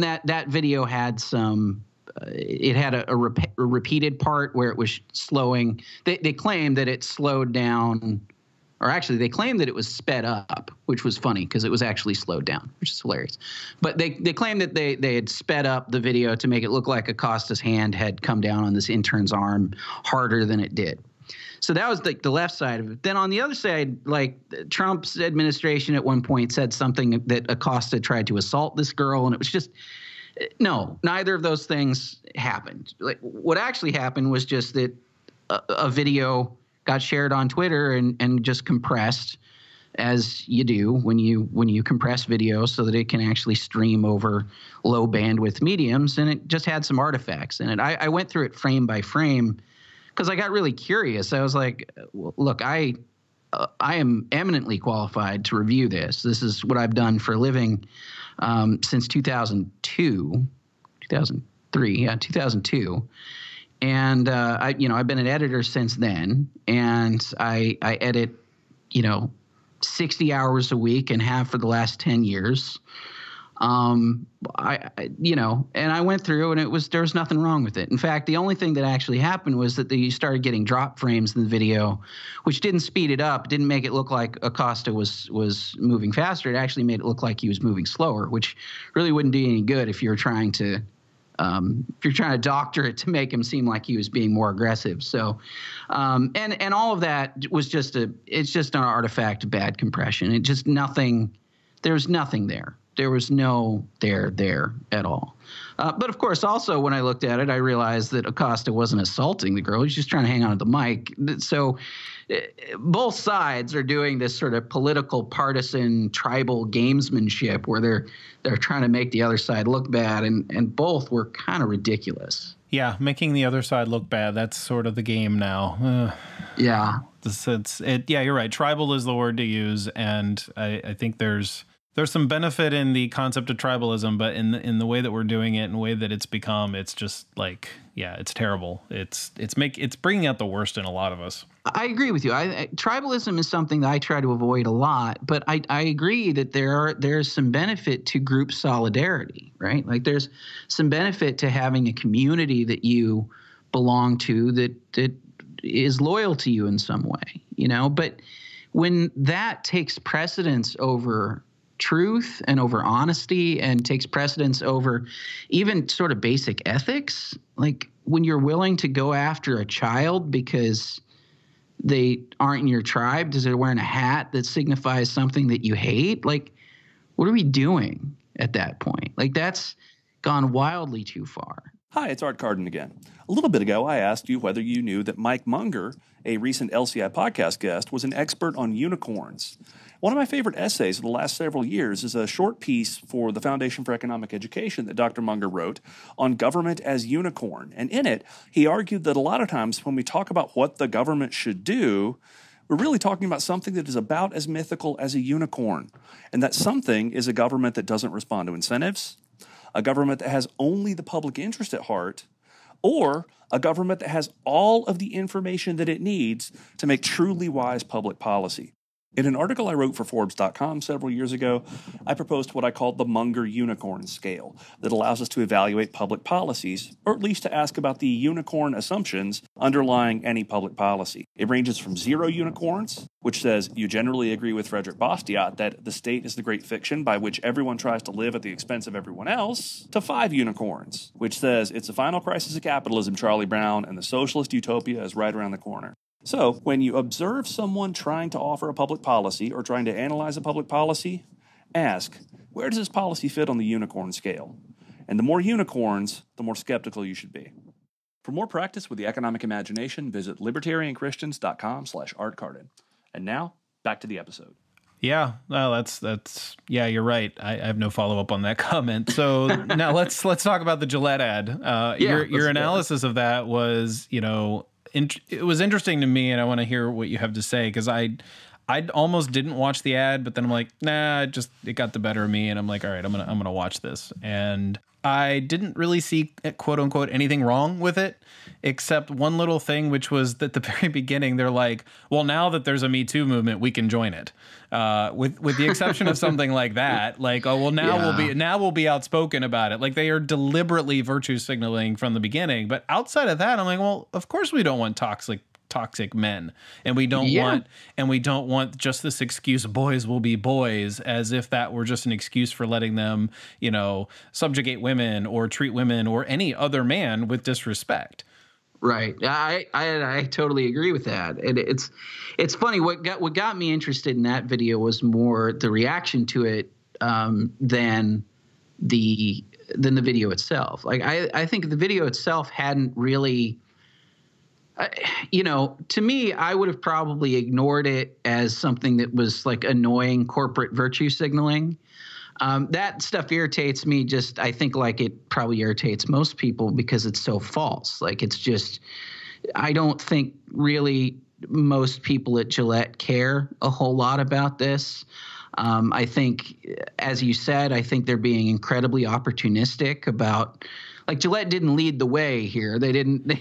that video had some. It had a repeated part where it was slowing. They claimed that it slowed down, or actually they claimed that it was sped up, which was funny because it was actually slowed down, which is hilarious. But they claimed that they had sped up the video to make it look like Acosta's hand had come down on this intern's arm harder than it did. So that was the left side of it. Then on the other side, like, Trump's administration at one point said something that Acosta tried to assault this girl, and it was just, no, neither of those things happened. Like, what actually happened was just that a video got shared on Twitter and just compressed, as you do when you compress video so that it can actually stream over low bandwidth mediums, and it just had some artifacts in it. I went through it frame by frame because I got really curious. I was like, well, look, I am eminently qualified to review this. This is what I've done for a living since 2002. And I've been an editor since then, and I edit 60 hours a week and have for the last 10 years. And I went through, and there was nothing wrong with it. In fact, the only thing that actually happened was that you started getting drop frames in the video, which didn't speed it up, didn't make it look like Acosta was moving faster. It actually made it look like he was moving slower, which really wouldn't do any good if you're trying to doctor it to make him seem like he was being more aggressive. So, and all of that was it's just an artifact of bad compression. It just there's nothing there. There was no there at all. But of course, also when I looked at it, I realized that Acosta wasn't assaulting the girl. He's just trying to hang on to the mic. So both sides are doing this sort of political, partisan, tribal gamesmanship where they're trying to make the other side look bad, and both were kind of ridiculous. Yeah, making the other side look bad. That's sort of the game now. Yeah. Yeah, you're right. Tribal is the word to use, and I think there's some benefit in the concept of tribalism, but in the way that we're doing it and the way that it's become, it's just like, yeah, it's terrible. It's bringing out the worst in a lot of us. I agree with you. Tribalism is something that I try to avoid a lot, but I agree that there's some benefit to group solidarity, right? Like, there's some benefit to having a community that you belong to that is loyal to you in some way, But when that takes precedence over truth and over honesty, and takes precedence over even sort of basic ethics, like when you're willing to go after a child because they aren't in your tribe, because they're wearing a hat that signifies something that you hate, like, what are we doing at that point? Like, that's gone wildly too far. Hi, it's Art Carden again. A little bit ago, I asked you whether you knew that Mike Munger, a recent LCI podcast guest, was an expert on unicorns. One of my favorite essays of the last several years is a short piece for the Foundation for Economic Education that Dr. Munger wrote on government as unicorn. And in it, he argued that a lot of times when we talk about what the government should do, we're really talking about something that is about as mythical as a unicorn. And that something is a government that doesn't respond to incentives, a government that has only the public interest at heart, or a government that has all of the information that it needs to make truly wise public policy. In an article I wrote for Forbes.com several years ago, I proposed what I called the Munger unicorn scale that allows us to evaluate public policies, or at least to ask about the unicorn assumptions underlying any public policy. It ranges from 0 unicorns, which says you generally agree with Frederick Bastiat that the state is the great fiction by which everyone tries to live at the expense of everyone else, to 5 unicorns, which says it's the final crisis of capitalism, Charlie Brown, and the socialist utopia is right around the corner. So, when you observe someone trying to offer a public policy or trying to analyze a public policy, ask, where does this policy fit on the unicorn scale? And the more unicorns, the more skeptical you should be. For more practice with the economic imagination, visit libertarianchristians.com/artcarden. And now, back to the episode. Yeah, well, that's you're right. I have no follow up on that comment. So now let's talk about the Gillette ad. Your analysis of that was, it was interesting to me, and I want to hear what you have to say, because I almost didn't watch the ad, but then I'm like, nah, it got the better of me, and I'm like, all right, I'm gonna watch this. And I didn't really see, quote unquote, anything wrong with it, except one little thing, which was that at the very beginning, they're like, well, now that there's a Me Too movement, we can join it. With the exception of something like that, like, oh, well, now we'll be outspoken about it. Like, they are deliberately virtue signaling from the beginning. But outside of that, I'm like, well, of course we don't want toxic men, and we don't want just this excuse, boys will be boys, as if that were just an excuse for letting them, subjugate women or treat women or any other man with disrespect. Right. I totally agree with that. And it's funny. What got me interested in that video was more the reaction to it than the video itself. Like, I think the video itself hadn't really, to me, I would have probably ignored it as something that was like annoying corporate virtue signaling. That stuff irritates me, I think, like it probably irritates most people because it's so false. Like, it's just, I don't think really most people at Gillette care a whole lot about this. I think, as you said, I think they're being incredibly opportunistic about, like, Gillette didn't lead the way here. They didn't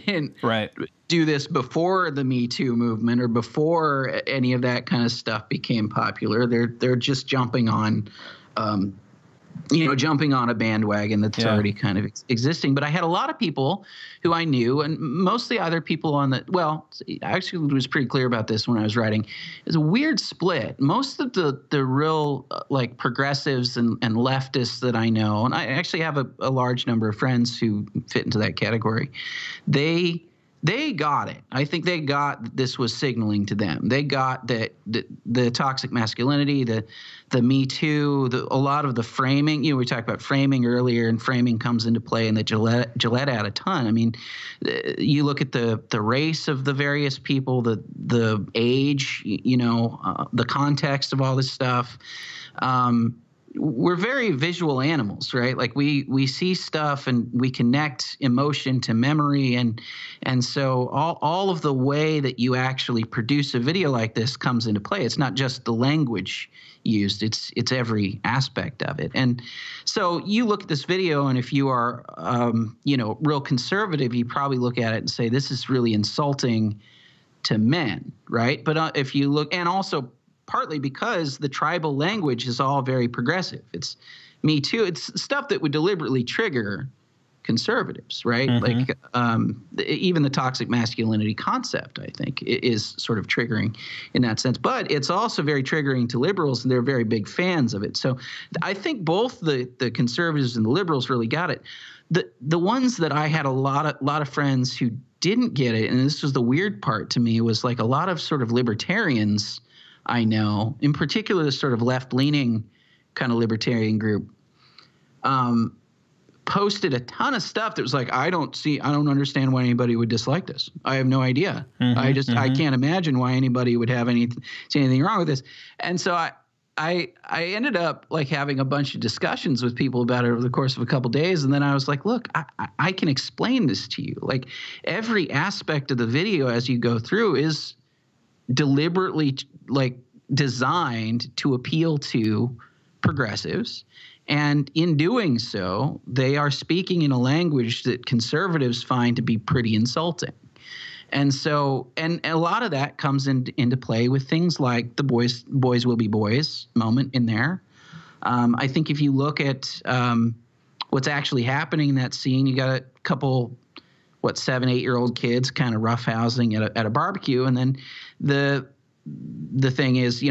right. do this before the Me Too movement or before any of that kind of stuff became popular. They're just jumping on a bandwagon that's already kind of existing. But I had a lot of people who I knew, and mostly other people actually was pretty clear about this when I was writing. It's a weird split. Most of the real like progressives and leftists that I know, and I actually have a large number of friends who fit into that category, they got it. I think they got that this was signaling to them. They got that the toxic masculinity, the Me Too, a lot of the framing. We talked about framing earlier, and framing comes into play in the Gillette ad a ton. I mean, you look at the race of the various people, the age, the context of all this stuff. We're very visual animals, right? Like we see stuff and we connect emotion to memory, and so all of the way that you actually produce a video like this comes into play. It's not just the language used; it's every aspect of it. And so you look at this video, and if you are real conservative, you probably look at it and say, this is really insulting to men, right? But if you look, and also partly because the tribal language is all very progressive. It's Me Too. It's stuff that would deliberately trigger conservatives, right? Mm-hmm. Like even the toxic masculinity concept, I think, is sort of triggering in that sense. But it's also very triggering to liberals, and they're very big fans of it. So I think both the conservatives and the liberals really got it. The ones that I had a lot of friends who didn't get it, and this was the weird part to me, was like a lot of sort of libertarians I know, in particular, the sort of left-leaning kind of libertarian group, posted a ton of stuff that was like, I don't understand why anybody would dislike this. I have no idea. I can't imagine why anybody would have see anything wrong with this. And so I ended up like having a bunch of discussions with people about it over the course of a couple of days. And then I was like, look, I can explain this to you. Like every aspect of the video as you go through is deliberately like designed to appeal to progressives. And in doing so, they are speaking in a language that conservatives find to be pretty insulting. And so, and a lot of that comes into play with things like the boys will be boys moment in there. I think if you look at what's actually happening in that scene, you got a couple, 7-8-year-old kids kind of roughhousing at a barbecue. And then the thing is,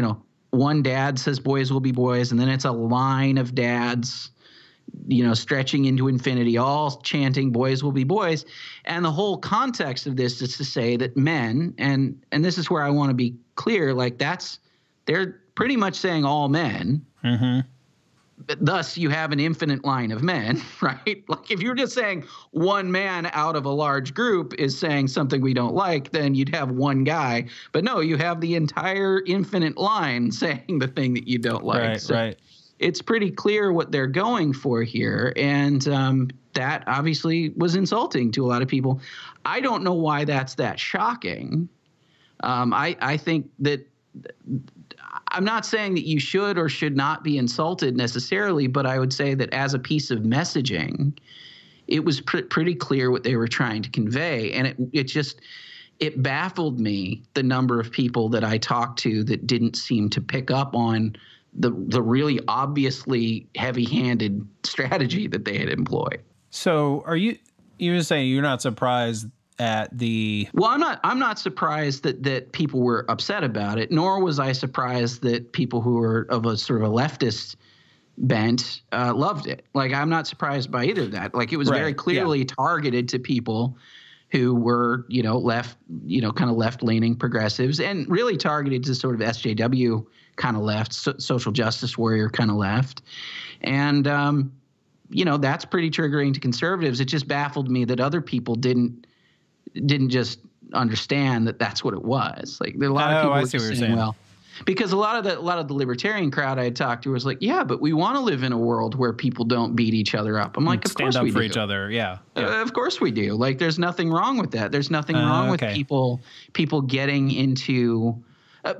one dad says boys will be boys, and then it's a line of dads, stretching into infinity, all chanting boys will be boys. And the whole context of this is to say that men, and this is where I want to be clear, like they're pretty much saying all men. Mm-hmm. Thus, you have an infinite line of men, right? Like if you're just saying one man out of a large group is saying something we don't like, then you'd have one guy. But no, you have the entire infinite line saying the thing that you don't like. Right, so right. It's pretty clear what they're going for here. And that obviously was insulting to a lot of people. I don't know why that's that shocking. I think that I'm not saying that you should or should not be insulted necessarily, but I would say that as a piece of messaging, it was pretty clear what they were trying to convey. And it baffled me the number of people that I talked to that didn't seem to pick up on the really obviously heavy-handed strategy that they had employed. So you're saying you're not surprised at the... Well, I'm not surprised that people were upset about it, nor was I surprised that people who were of a sort of a leftist bent loved it. Like, I'm not surprised by either of that. Like, it was very clearly targeted to people who were, left, kind of left-leaning progressives, and really targeted to sort of SJW kind of left, social justice warrior kind of left. And, that's pretty triggering to conservatives. It just baffled me that other people didn't just understand that that's what it was. Like, there are a lot of people were just saying, well, because a lot of the libertarian crowd I had talked to was like, yeah, but we want to live in a world where people don't beat each other up. I'm like, of course we do. Stand up for each other, yeah. Of course we do. Like, there's nothing wrong with that. There's nothing wrong with people getting into.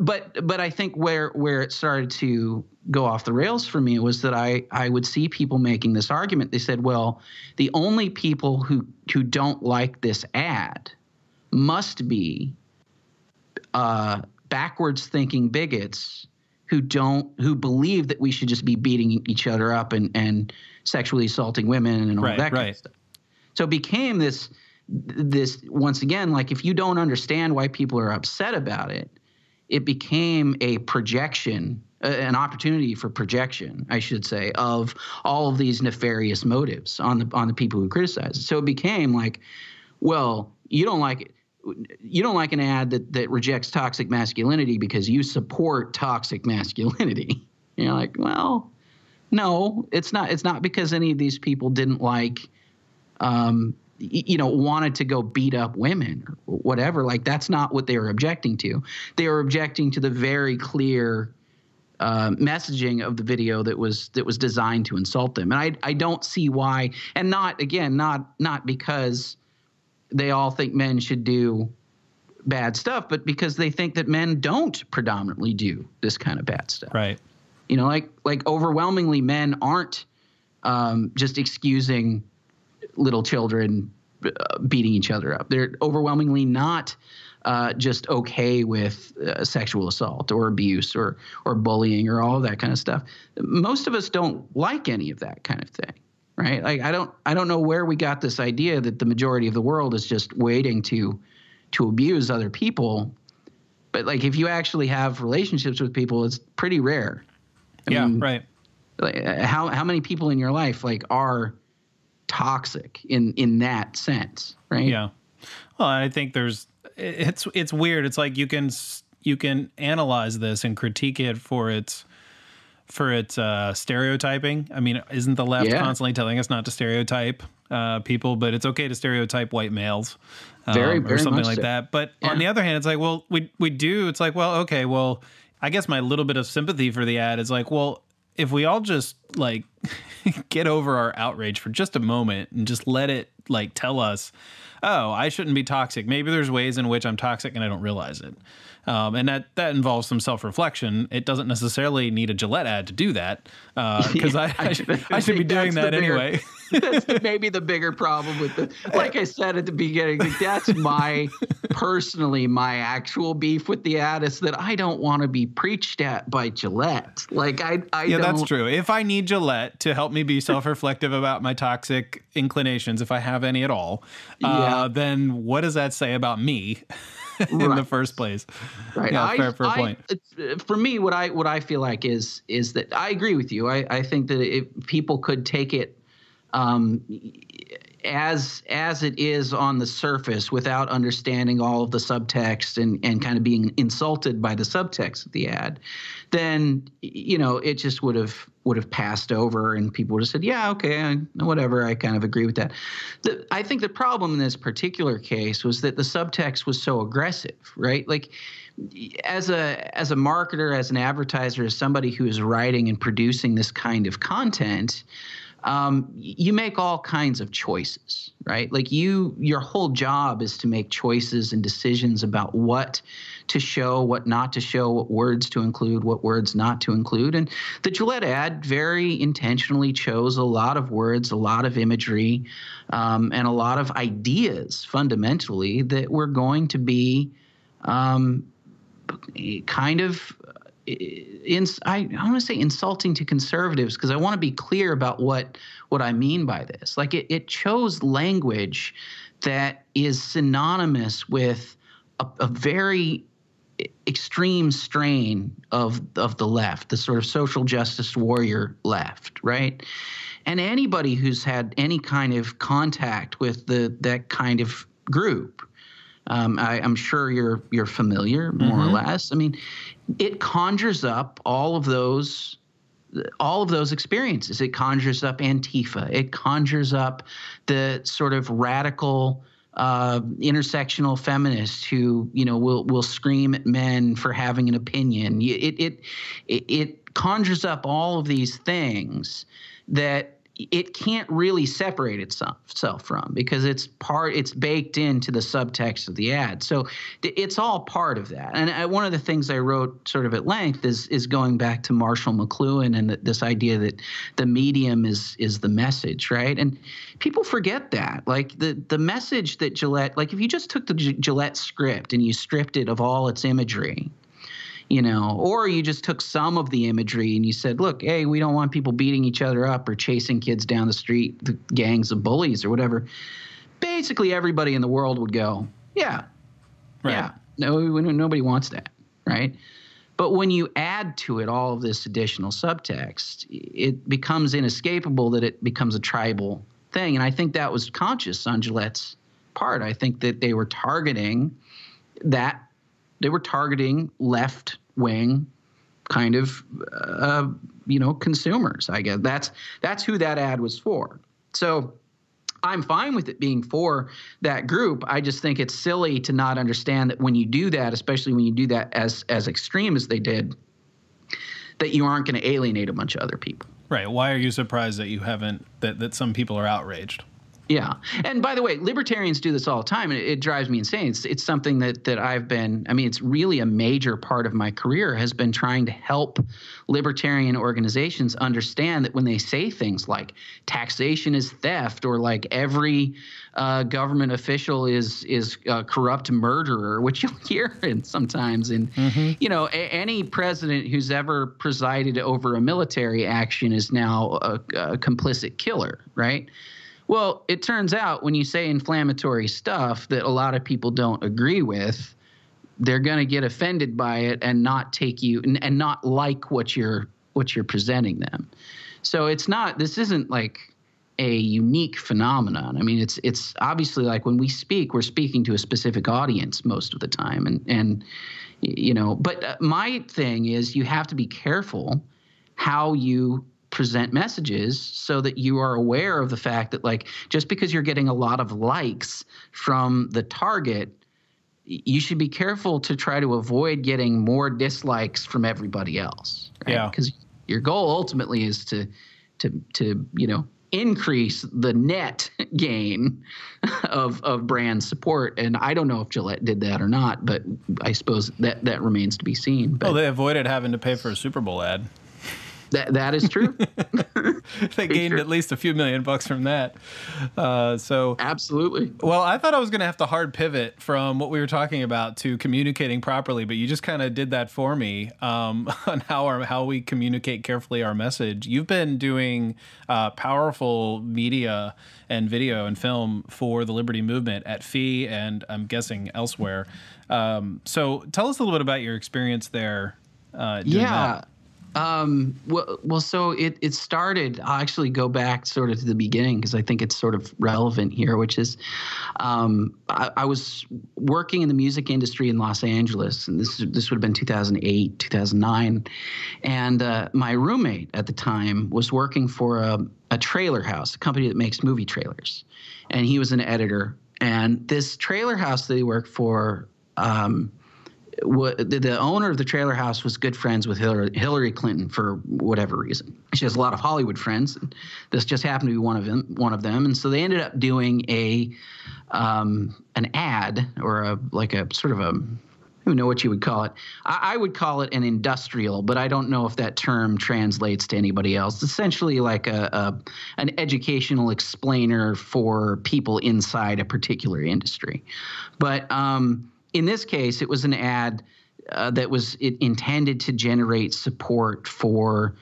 But I think where it started to go off the rails for me was that I would see people making this argument. They said, well, the only people who don't like this ad must be backwards thinking bigots who believe that we should just be beating each other up and sexually assaulting women and all that kind of stuff. So it became this once again, like, if you don't understand why people are upset about it, it became a projection, an opportunity for projection, I should say, of all of these nefarious motives on the people who criticize it. So it became like, well, you don't like it. You don't like an ad that rejects toxic masculinity because you support toxic masculinity. You're like, well, no, it's not. It's not because any of these people didn't like, wanted to go beat up women or whatever. Like, that's not what they were objecting to. They were objecting to the very clear messaging of the video that was designed to insult them. And I don't see why, and not because they all think men should do bad stuff, but because they think that men don't predominantly do this kind of bad stuff. Right. Like overwhelmingly men aren't just excusing little children beating each other up. They're overwhelmingly not just okay with sexual assault or abuse or bullying or all of that kind of stuff. Most of us don't like any of that kind of thing, right? Like, I don't know where we got this idea that the majority of the world is just waiting to abuse other people. But like, if you actually have relationships with people, it's pretty rare. I mean, right. Like, how many people in your life like are toxic in that sense, right? Yeah. Well, I think it's weird. It's like you can analyze this and critique it for its for its stereotyping. I mean, isn't the left constantly telling us not to stereotype people, but it's okay to stereotype white males very or something much like so. that. But on the other hand, it's like, well, we do. It's like, well, okay, well, I guess my little bit of sympathy for the ad is like, well, if we all just like get over our outrage for just a moment and just let it like tell us, oh, I shouldn't be toxic. Maybe there's ways in which I'm toxic and I don't realize it. And that involves some self-reflection. It doesn't necessarily need a Gillette ad to do that, because I should be doing that anyway. That's maybe the bigger problem with the, like I said at the beginning, that's my actual beef with the ad is that I don't want to be preached at by Gillette. Like I yeah, don't. That's true. If I need Gillette to help me be self-reflective about my toxic inclinations, if I have any at all, then what does that say about me? In the first place, right? Yeah, fair point. For me, what I feel like is that I agree with you. I think that if people could take it as it is on the surface without understanding all of the subtext and kind of being insulted by the subtext of the ad, then it just would have passed over and people would have said, yeah, okay, whatever. I kind of agree with that. I think the problem in this particular case was that the subtext was so aggressive, right? Like as a marketer, as an advertiser, as somebody who is writing and producing this kind of content, you make all kinds of choices, right? Like your whole job is to make choices and decisions about what to show, what not to show, what words to include, what words not to include. And the Gillette ad very intentionally chose a lot of words, a lot of imagery, and a lot of ideas fundamentally that were going to be kind of I want to say insulting to conservatives, because I want to be clear about what I mean by this. Like it chose language that is synonymous with a very extreme strain of the left, the sort of social justice warrior left, right? And anybody who's had any kind of contact with that kind of group, I'm sure you're familiar, more or less. I mean, it conjures up all of those experiences. It conjures up Antifa. It conjures up the sort of radical intersectional feminists who will scream at men for having an opinion. It conjures up all of these things that it can't really separate itself from, because it's baked into the subtext of the ad. So it's all part of that. And one of the things I wrote sort of at length is going back to Marshall McLuhan and this idea that the medium is the message, right? And people forget that. Like the message that Gillette, like if you just took the Gillette script and you stripped it of all its imagery, or you just took some of the imagery and you said, look, hey, we don't want people beating each other up or chasing kids down the street, the gangs of bullies or whatever. Basically, everybody in the world would go, yeah, right. Yeah, no, nobody wants that, right? But when you add to it all of this additional subtext, it becomes inescapable that it becomes a tribal thing. And I think that was conscious on Gillette's part. I think that they were targeting that. They were targeting left-wing kind of, consumers. I guess that's who that ad was for. So I'm fine with it being for that group. I just think it's silly to not understand that when you do that, especially when you do that as extreme as they did, that you aren't going to alienate a bunch of other people. Right. Why are you surprised that you haven't, that some people are outraged? Yeah. And by the way, libertarians do this all the time, and it drives me insane. It's something that I've been, it's really a major part of my career has been trying to help libertarian organizations understand that when they say things like taxation is theft, or like every government official is a corrupt murderer, which you'll hear sometimes. And, any president who's ever presided over a military action is now a complicit killer, right? Well, it turns out when you say inflammatory stuff that a lot of people don't agree with, they're going to get offended by it and not take you and not like what you're presenting them. So this isn't like a unique phenomenon. It's obviously like when we speak, we're speaking to a specific audience most of the time. But my thing is you have to be careful how you present messages so that you are aware of the fact that, like, just because you're getting a lot of likes from the target, you should be careful to try to avoid getting more dislikes from everybody else. Right? Yeah. Because your goal ultimately is to increase the net gain of brand support. And I don't know if Gillette did that or not, but I suppose that remains to be seen. But they avoided having to pay for a Super Bowl ad. That is true. They gained at least a few $1 million from that. So absolutely. Well, I thought I was going to have to hard pivot from what we were talking about to communicating properly, but you just kind of did that for me on how we communicate carefully our message. You've been doing powerful media and video and film for the Liberty Movement at FEE and I'm guessing elsewhere. So tell us a little bit about your experience there. Doing that. Well, so it started, I'll actually go back sort of to the beginning because I think it's sort of relevant here, which is I was working in the music industry in Los Angeles, and this would have been 2008, 2009. And my roommate at the time was working for a trailer house, a company that makes movie trailers. And he was an editor. And this trailer house that he worked for, the owner of the trailer house was good friends with Hillary Clinton for whatever reason. She has a lot of Hollywood friends, and this just happened to be one of them. And so they ended up doing an ad or I don't even know what you would call it. I would call it an industrial, but I don't know if that term translates to anybody else. It's essentially like an educational explainer for people inside a particular industry. But in this case, it was an ad that was intended to generate support for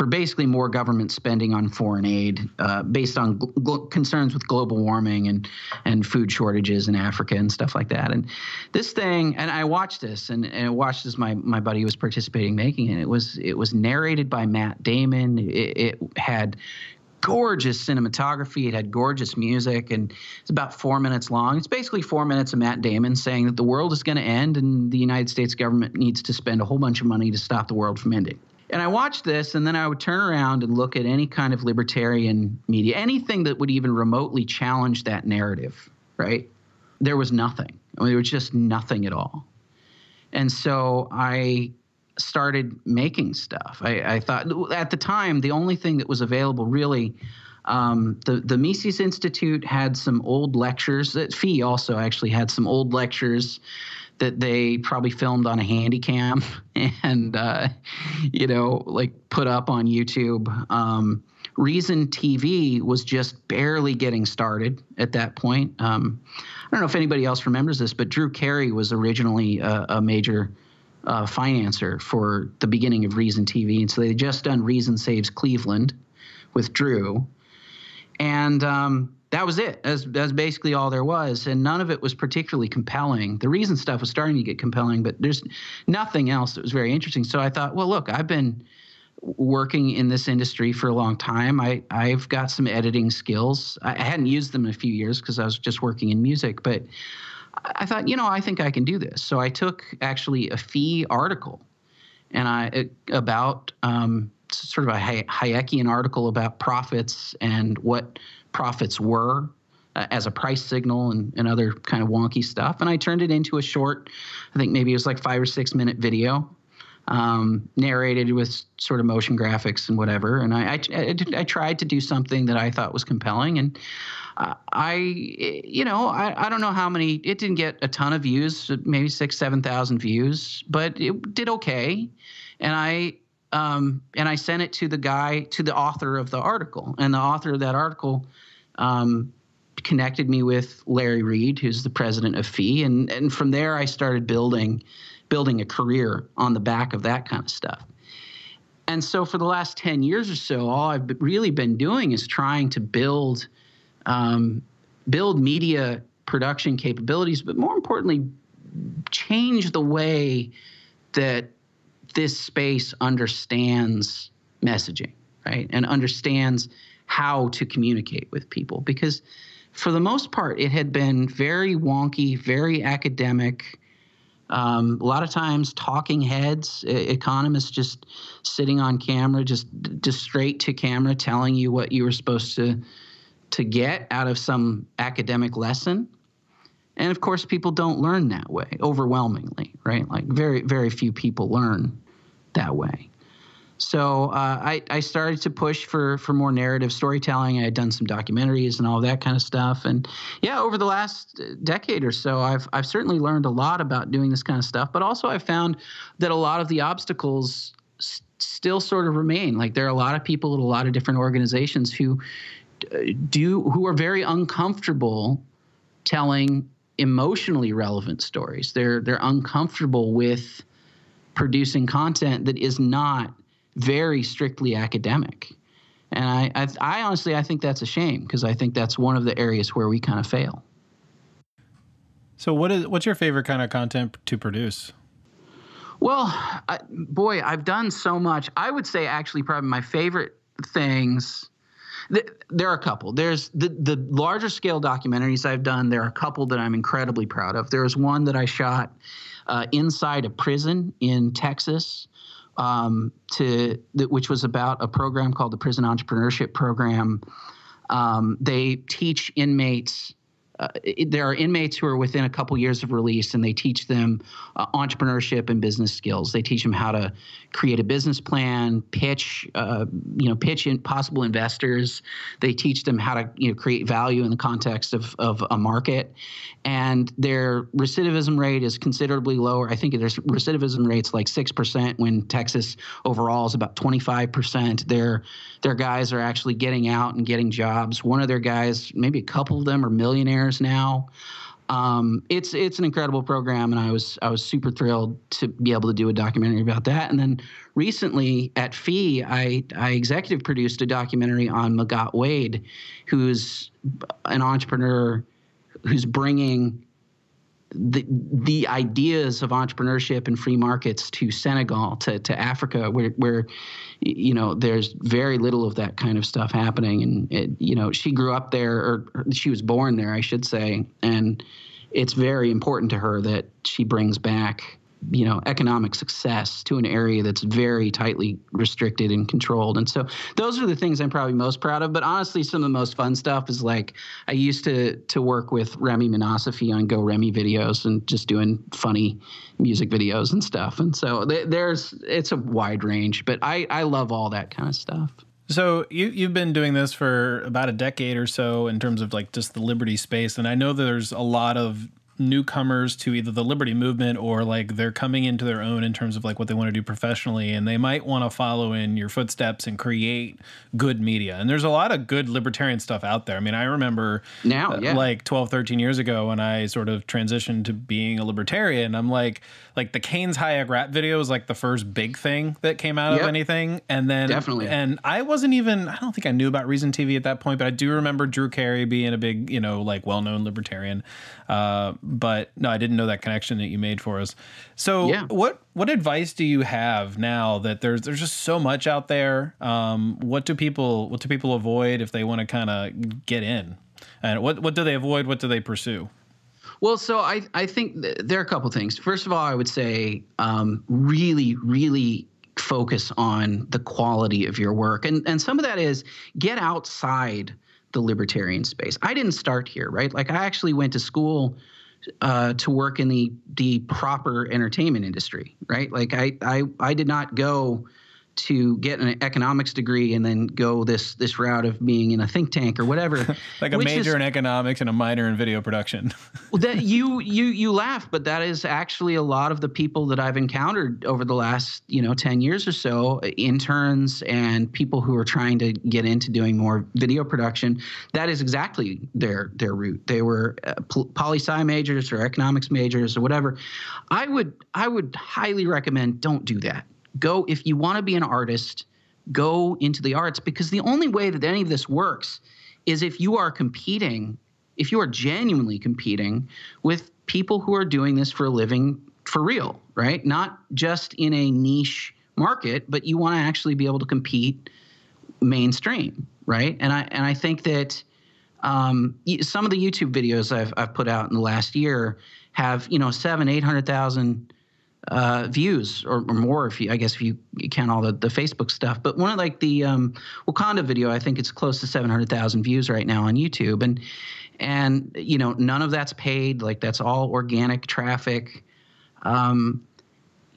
basically more government spending on foreign aid based on concerns with global warming and food shortages in Africa and stuff like that. And this thing, and I watched this, and I watched as my buddy was participating making it. It was narrated by Matt Damon. It had gorgeous cinematography. It had gorgeous music, and it's about 4 minutes long. It's basically 4 minutes of Matt Damon saying that the world is going to end and the United States government needs to spend a whole bunch of money to stop the world from ending. And I watched this, and then I would turn around and look at any kind of libertarian media, anything that would even remotely challenge that narrative, right? There was nothing. I mean, there was just nothing at all. And so I started making stuff. I thought at the time the only thing that was available really, the Mises Institute had some old lectures. FEE also actually had some old lectures that they probably filmed on a Handycam and put up on YouTube. Reason TV was just barely getting started at that point. I don't know if anybody else remembers this, but Drew Carey was originally a major financer for the beginning of Reason TV. And so they had just done Reason Saves Cleveland with Drew. And that was it. That's basically all there was. And none of it was particularly compelling. The Reason stuff was starting to get compelling, but there's nothing else that was very interesting. So I thought, well, look, I've been working in this industry for a long time. I've got some editing skills. I hadn't used them in a few years because I was just working in music, but I thought, I think I can do this. So I took actually a FEE article about sort of a Hayekian article about profits and what profits were as a price signal and other kind of wonky stuff. And I turned it into a short, I think maybe it was like 5 or 6 minute video, narrated with sort of motion graphics and whatever. And I tried to do something that I thought was compelling. And I don't know how many, it didn't get a ton of views, maybe 7,000 views, but it did okay. And I sent it to the author of the article, and the author of that article connected me with Larry Reed, who's the president of FEE. And from there I started building a career on the back of that kind of stuff. And so for the last 10 years or so, all I've really been doing is trying to build media production capabilities, but more importantly, change the way that this space understands messaging, right? And understands how to communicate with people. Because for the most part, it had been very wonky, very academic, A lot of times talking heads, economists just sitting on camera, just straight to camera telling you what you were supposed to get out of some academic lesson. And of course, people don't learn that way overwhelmingly, right? Like very, very few people learn that way. So I started to push for more narrative storytelling. I had done some documentaries and all that kind of stuff. And yeah, over the last decade or so, I've certainly learned a lot about doing this kind of stuff. But also I've found that a lot of the obstacles still sort of remain. Like there are a lot of people at a lot of different organizations who are very uncomfortable telling emotionally relevant stories. They're uncomfortable with producing content that is not very strictly academic. And I honestly, I think that's a shame, because I think that's one of the areas where we kind of fail. So what's your favorite kind of content to produce? Well, I've done so much. I would say actually probably my favorite things, there are a couple. There's the larger scale documentaries I've done. There are a couple that I'm incredibly proud of. There was one that I shot inside a prison in Texas, which was about a program called the Prison Entrepreneurship Program. They teach inmates. There are inmates who are within a couple years of release, and they teach them entrepreneurship and business skills. They teach them how to create a business plan, pitch in possible investors. They teach them how to create value in the context of a market. And their recidivism rate is considerably lower. I think their recidivism rate's like 6%, when Texas overall is about 25%. Their guys are actually getting out and getting jobs. One of their guys, maybe a couple of them, are millionaires now. It's an incredible program, and I was super thrilled to be able to do a documentary about that. And then recently at FEE, I executive produced a documentary on Magat Wade, who's an entrepreneur who's bringing the ideas of entrepreneurship and free markets to Senegal, to Africa, where there's very little of that kind of stuff happening. And she grew up there, or she was born there, I should say, and it's very important to her that she brings back economic success to an area that's very tightly restricted and controlled. And so those are the things I'm probably most proud of. But honestly, some of the most fun stuff is like I used to work with Remy Monosifi on Go Remy videos and just doing funny music videos and stuff. And so it's a wide range, but I love all that kind of stuff. So you've been doing this for about a decade or so in terms of like just the liberty space. And I know there's a lot of newcomers to either the liberty movement, or like they're coming into their own in terms of like what they want to do professionally, and they might want to follow in your footsteps and create good media. And there's a lot of good libertarian stuff out there. I mean, I remember like 12, 13 years ago when I sort of transitioned to being a libertarian, I'm like the Keynes Hayek rap video was like the first big thing that came out of anything. And then definitely. And I don't think I knew about Reason TV at that point, but I do remember Drew Carey being a big, like well-known libertarian. But no, I didn't know that connection that you made for us. So what advice do you have now that there's just so much out there? What do people avoid if they want to kind of get in? And what do they avoid? What do they pursue? Well, so I think there are a couple things. First of all, I would say really, really focus on the quality of your work. And some of that is get outside the libertarian space. I didn't start here, right? Like I actually went to school to work in the proper entertainment industry, right? Like I did not go to get an economics degree and then go this route of being in a think tank or whatever. Like a major in economics and a minor in video production. Well, that you laugh, but that is actually a lot of the people that I've encountered over the last 10 years or so, interns and people who are trying to get into doing more video production. That is exactly their route. They were poli-sci majors or economics majors or whatever. I would highly recommend don't do that. Go, if you want to be an artist, go into the arts, because the only way that any of this works is if you are genuinely competing with people who are doing this for a living for real, right? Not just in a niche market, but you want to actually be able to compete mainstream, right? And I think that some of the YouTube videos I've put out in the last year have 700,000-800,000 views or more, if you count all the Facebook stuff. But one of like the Wakanda video, I think it's close to 700,000 views right now on YouTube, and none of that's paid. Like, that's all organic traffic.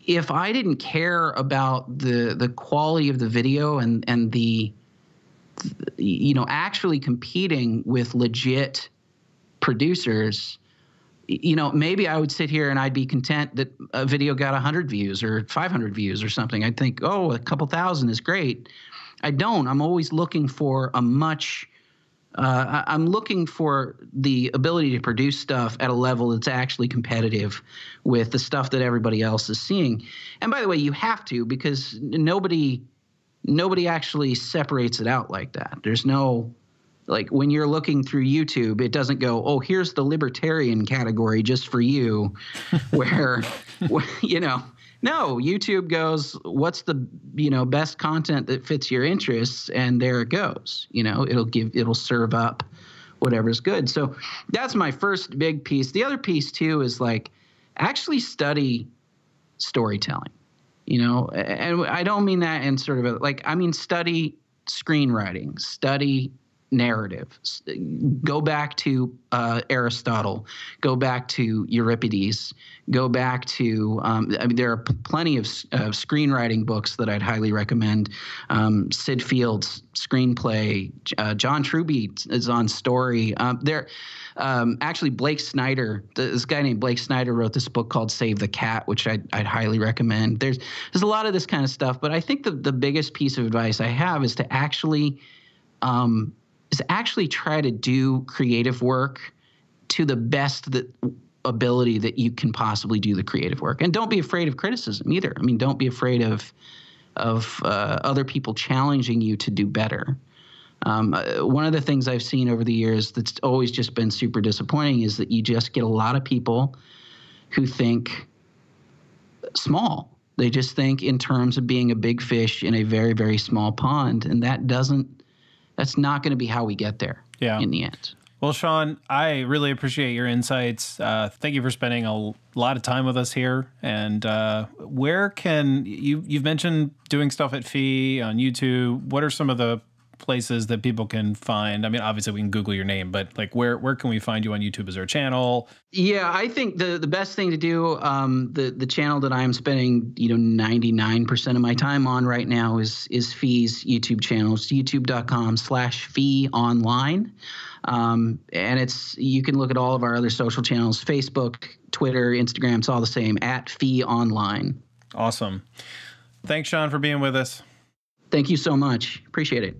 If I didn't care about the quality of the video and the actually competing with legit producers, maybe I would sit here and I'd be content that a video got 100 views or 500 views or something. I'd think, oh, a couple thousand is great. I don't. I'm always looking for I'm looking for the ability to produce stuff at a level that's actually competitive with the stuff that everybody else is seeing. And by the way, you have to, because nobody actually separates it out like that. There's no, like, when you're looking through YouTube, it doesn't go, oh, here's the libertarian category just for you, where, no, YouTube goes, what's the, best content that fits your interests, and there it goes. It'll serve up whatever's good. So that's my first big piece. The other piece too is like, actually study storytelling. And I don't mean that in sort of study screenwriting, study narrative. Go back to Aristotle, go back to Euripides, go back to there are plenty of screenwriting books that I'd highly recommend. Sid Field's screenplay, John Truby is on story. Actually, Blake Snyder, this guy named Blake Snyder wrote this book called Save the Cat, which I'd highly recommend. There's a lot of this kind of stuff, but I think the biggest piece of advice I have is to actually try to do creative work to the best ability that you can possibly do the creative work. And don't be afraid of criticism either. I mean, don't be afraid of other people challenging you to do better. One of the things I've seen over the years that's always just been super disappointing is that you just get a lot of people who think small. They just think in terms of being a big fish in a very, very small pond. And that's not going to be how we get there in the end. Well, Sean, I really appreciate your insights. Thank you for spending a lot of time with us here. And where can you've mentioned doing stuff at FEE on YouTube. What are some of the places that people can find? I mean, obviously we can Google your name, but like where can we find you on YouTube? Is there a channel? Yeah, I think the best thing to do, the channel that I'm spending 99% of my time on right now is FEE's YouTube channel. It's youtube.com/FEE online. And you can look at all of our other social channels, Facebook, Twitter, Instagram. It's all the same, @FEE online. Awesome. Thanks, Sean, for being with us. Thank you so much. Appreciate it.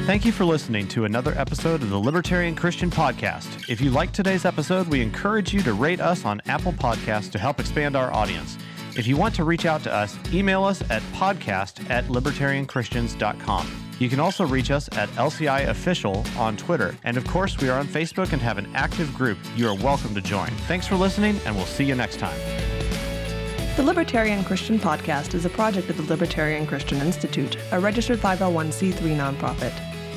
Thank you for listening to another episode of the Libertarian Christian Podcast. If you liked today's episode, we encourage you to rate us on Apple Podcasts to help expand our audience. If you want to reach out to us, email us at podcast@libertarianchristians.com. You can also reach us at LCI Official on Twitter. And of course, we are on Facebook and have an active group you are welcome to join. Thanks for listening, and we'll see you next time. The Libertarian Christian Podcast is a project of the Libertarian Christian Institute, a registered 501c3 nonprofit.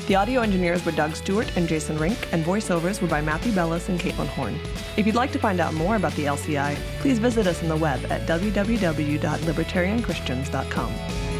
The audio engineers were Doug Stewart and Jason Rink, and voiceovers were by Matthew Bellis and Caitlin Horn. If you'd like to find out more about the LCI, please visit us on the web at www.libertarianchristians.com.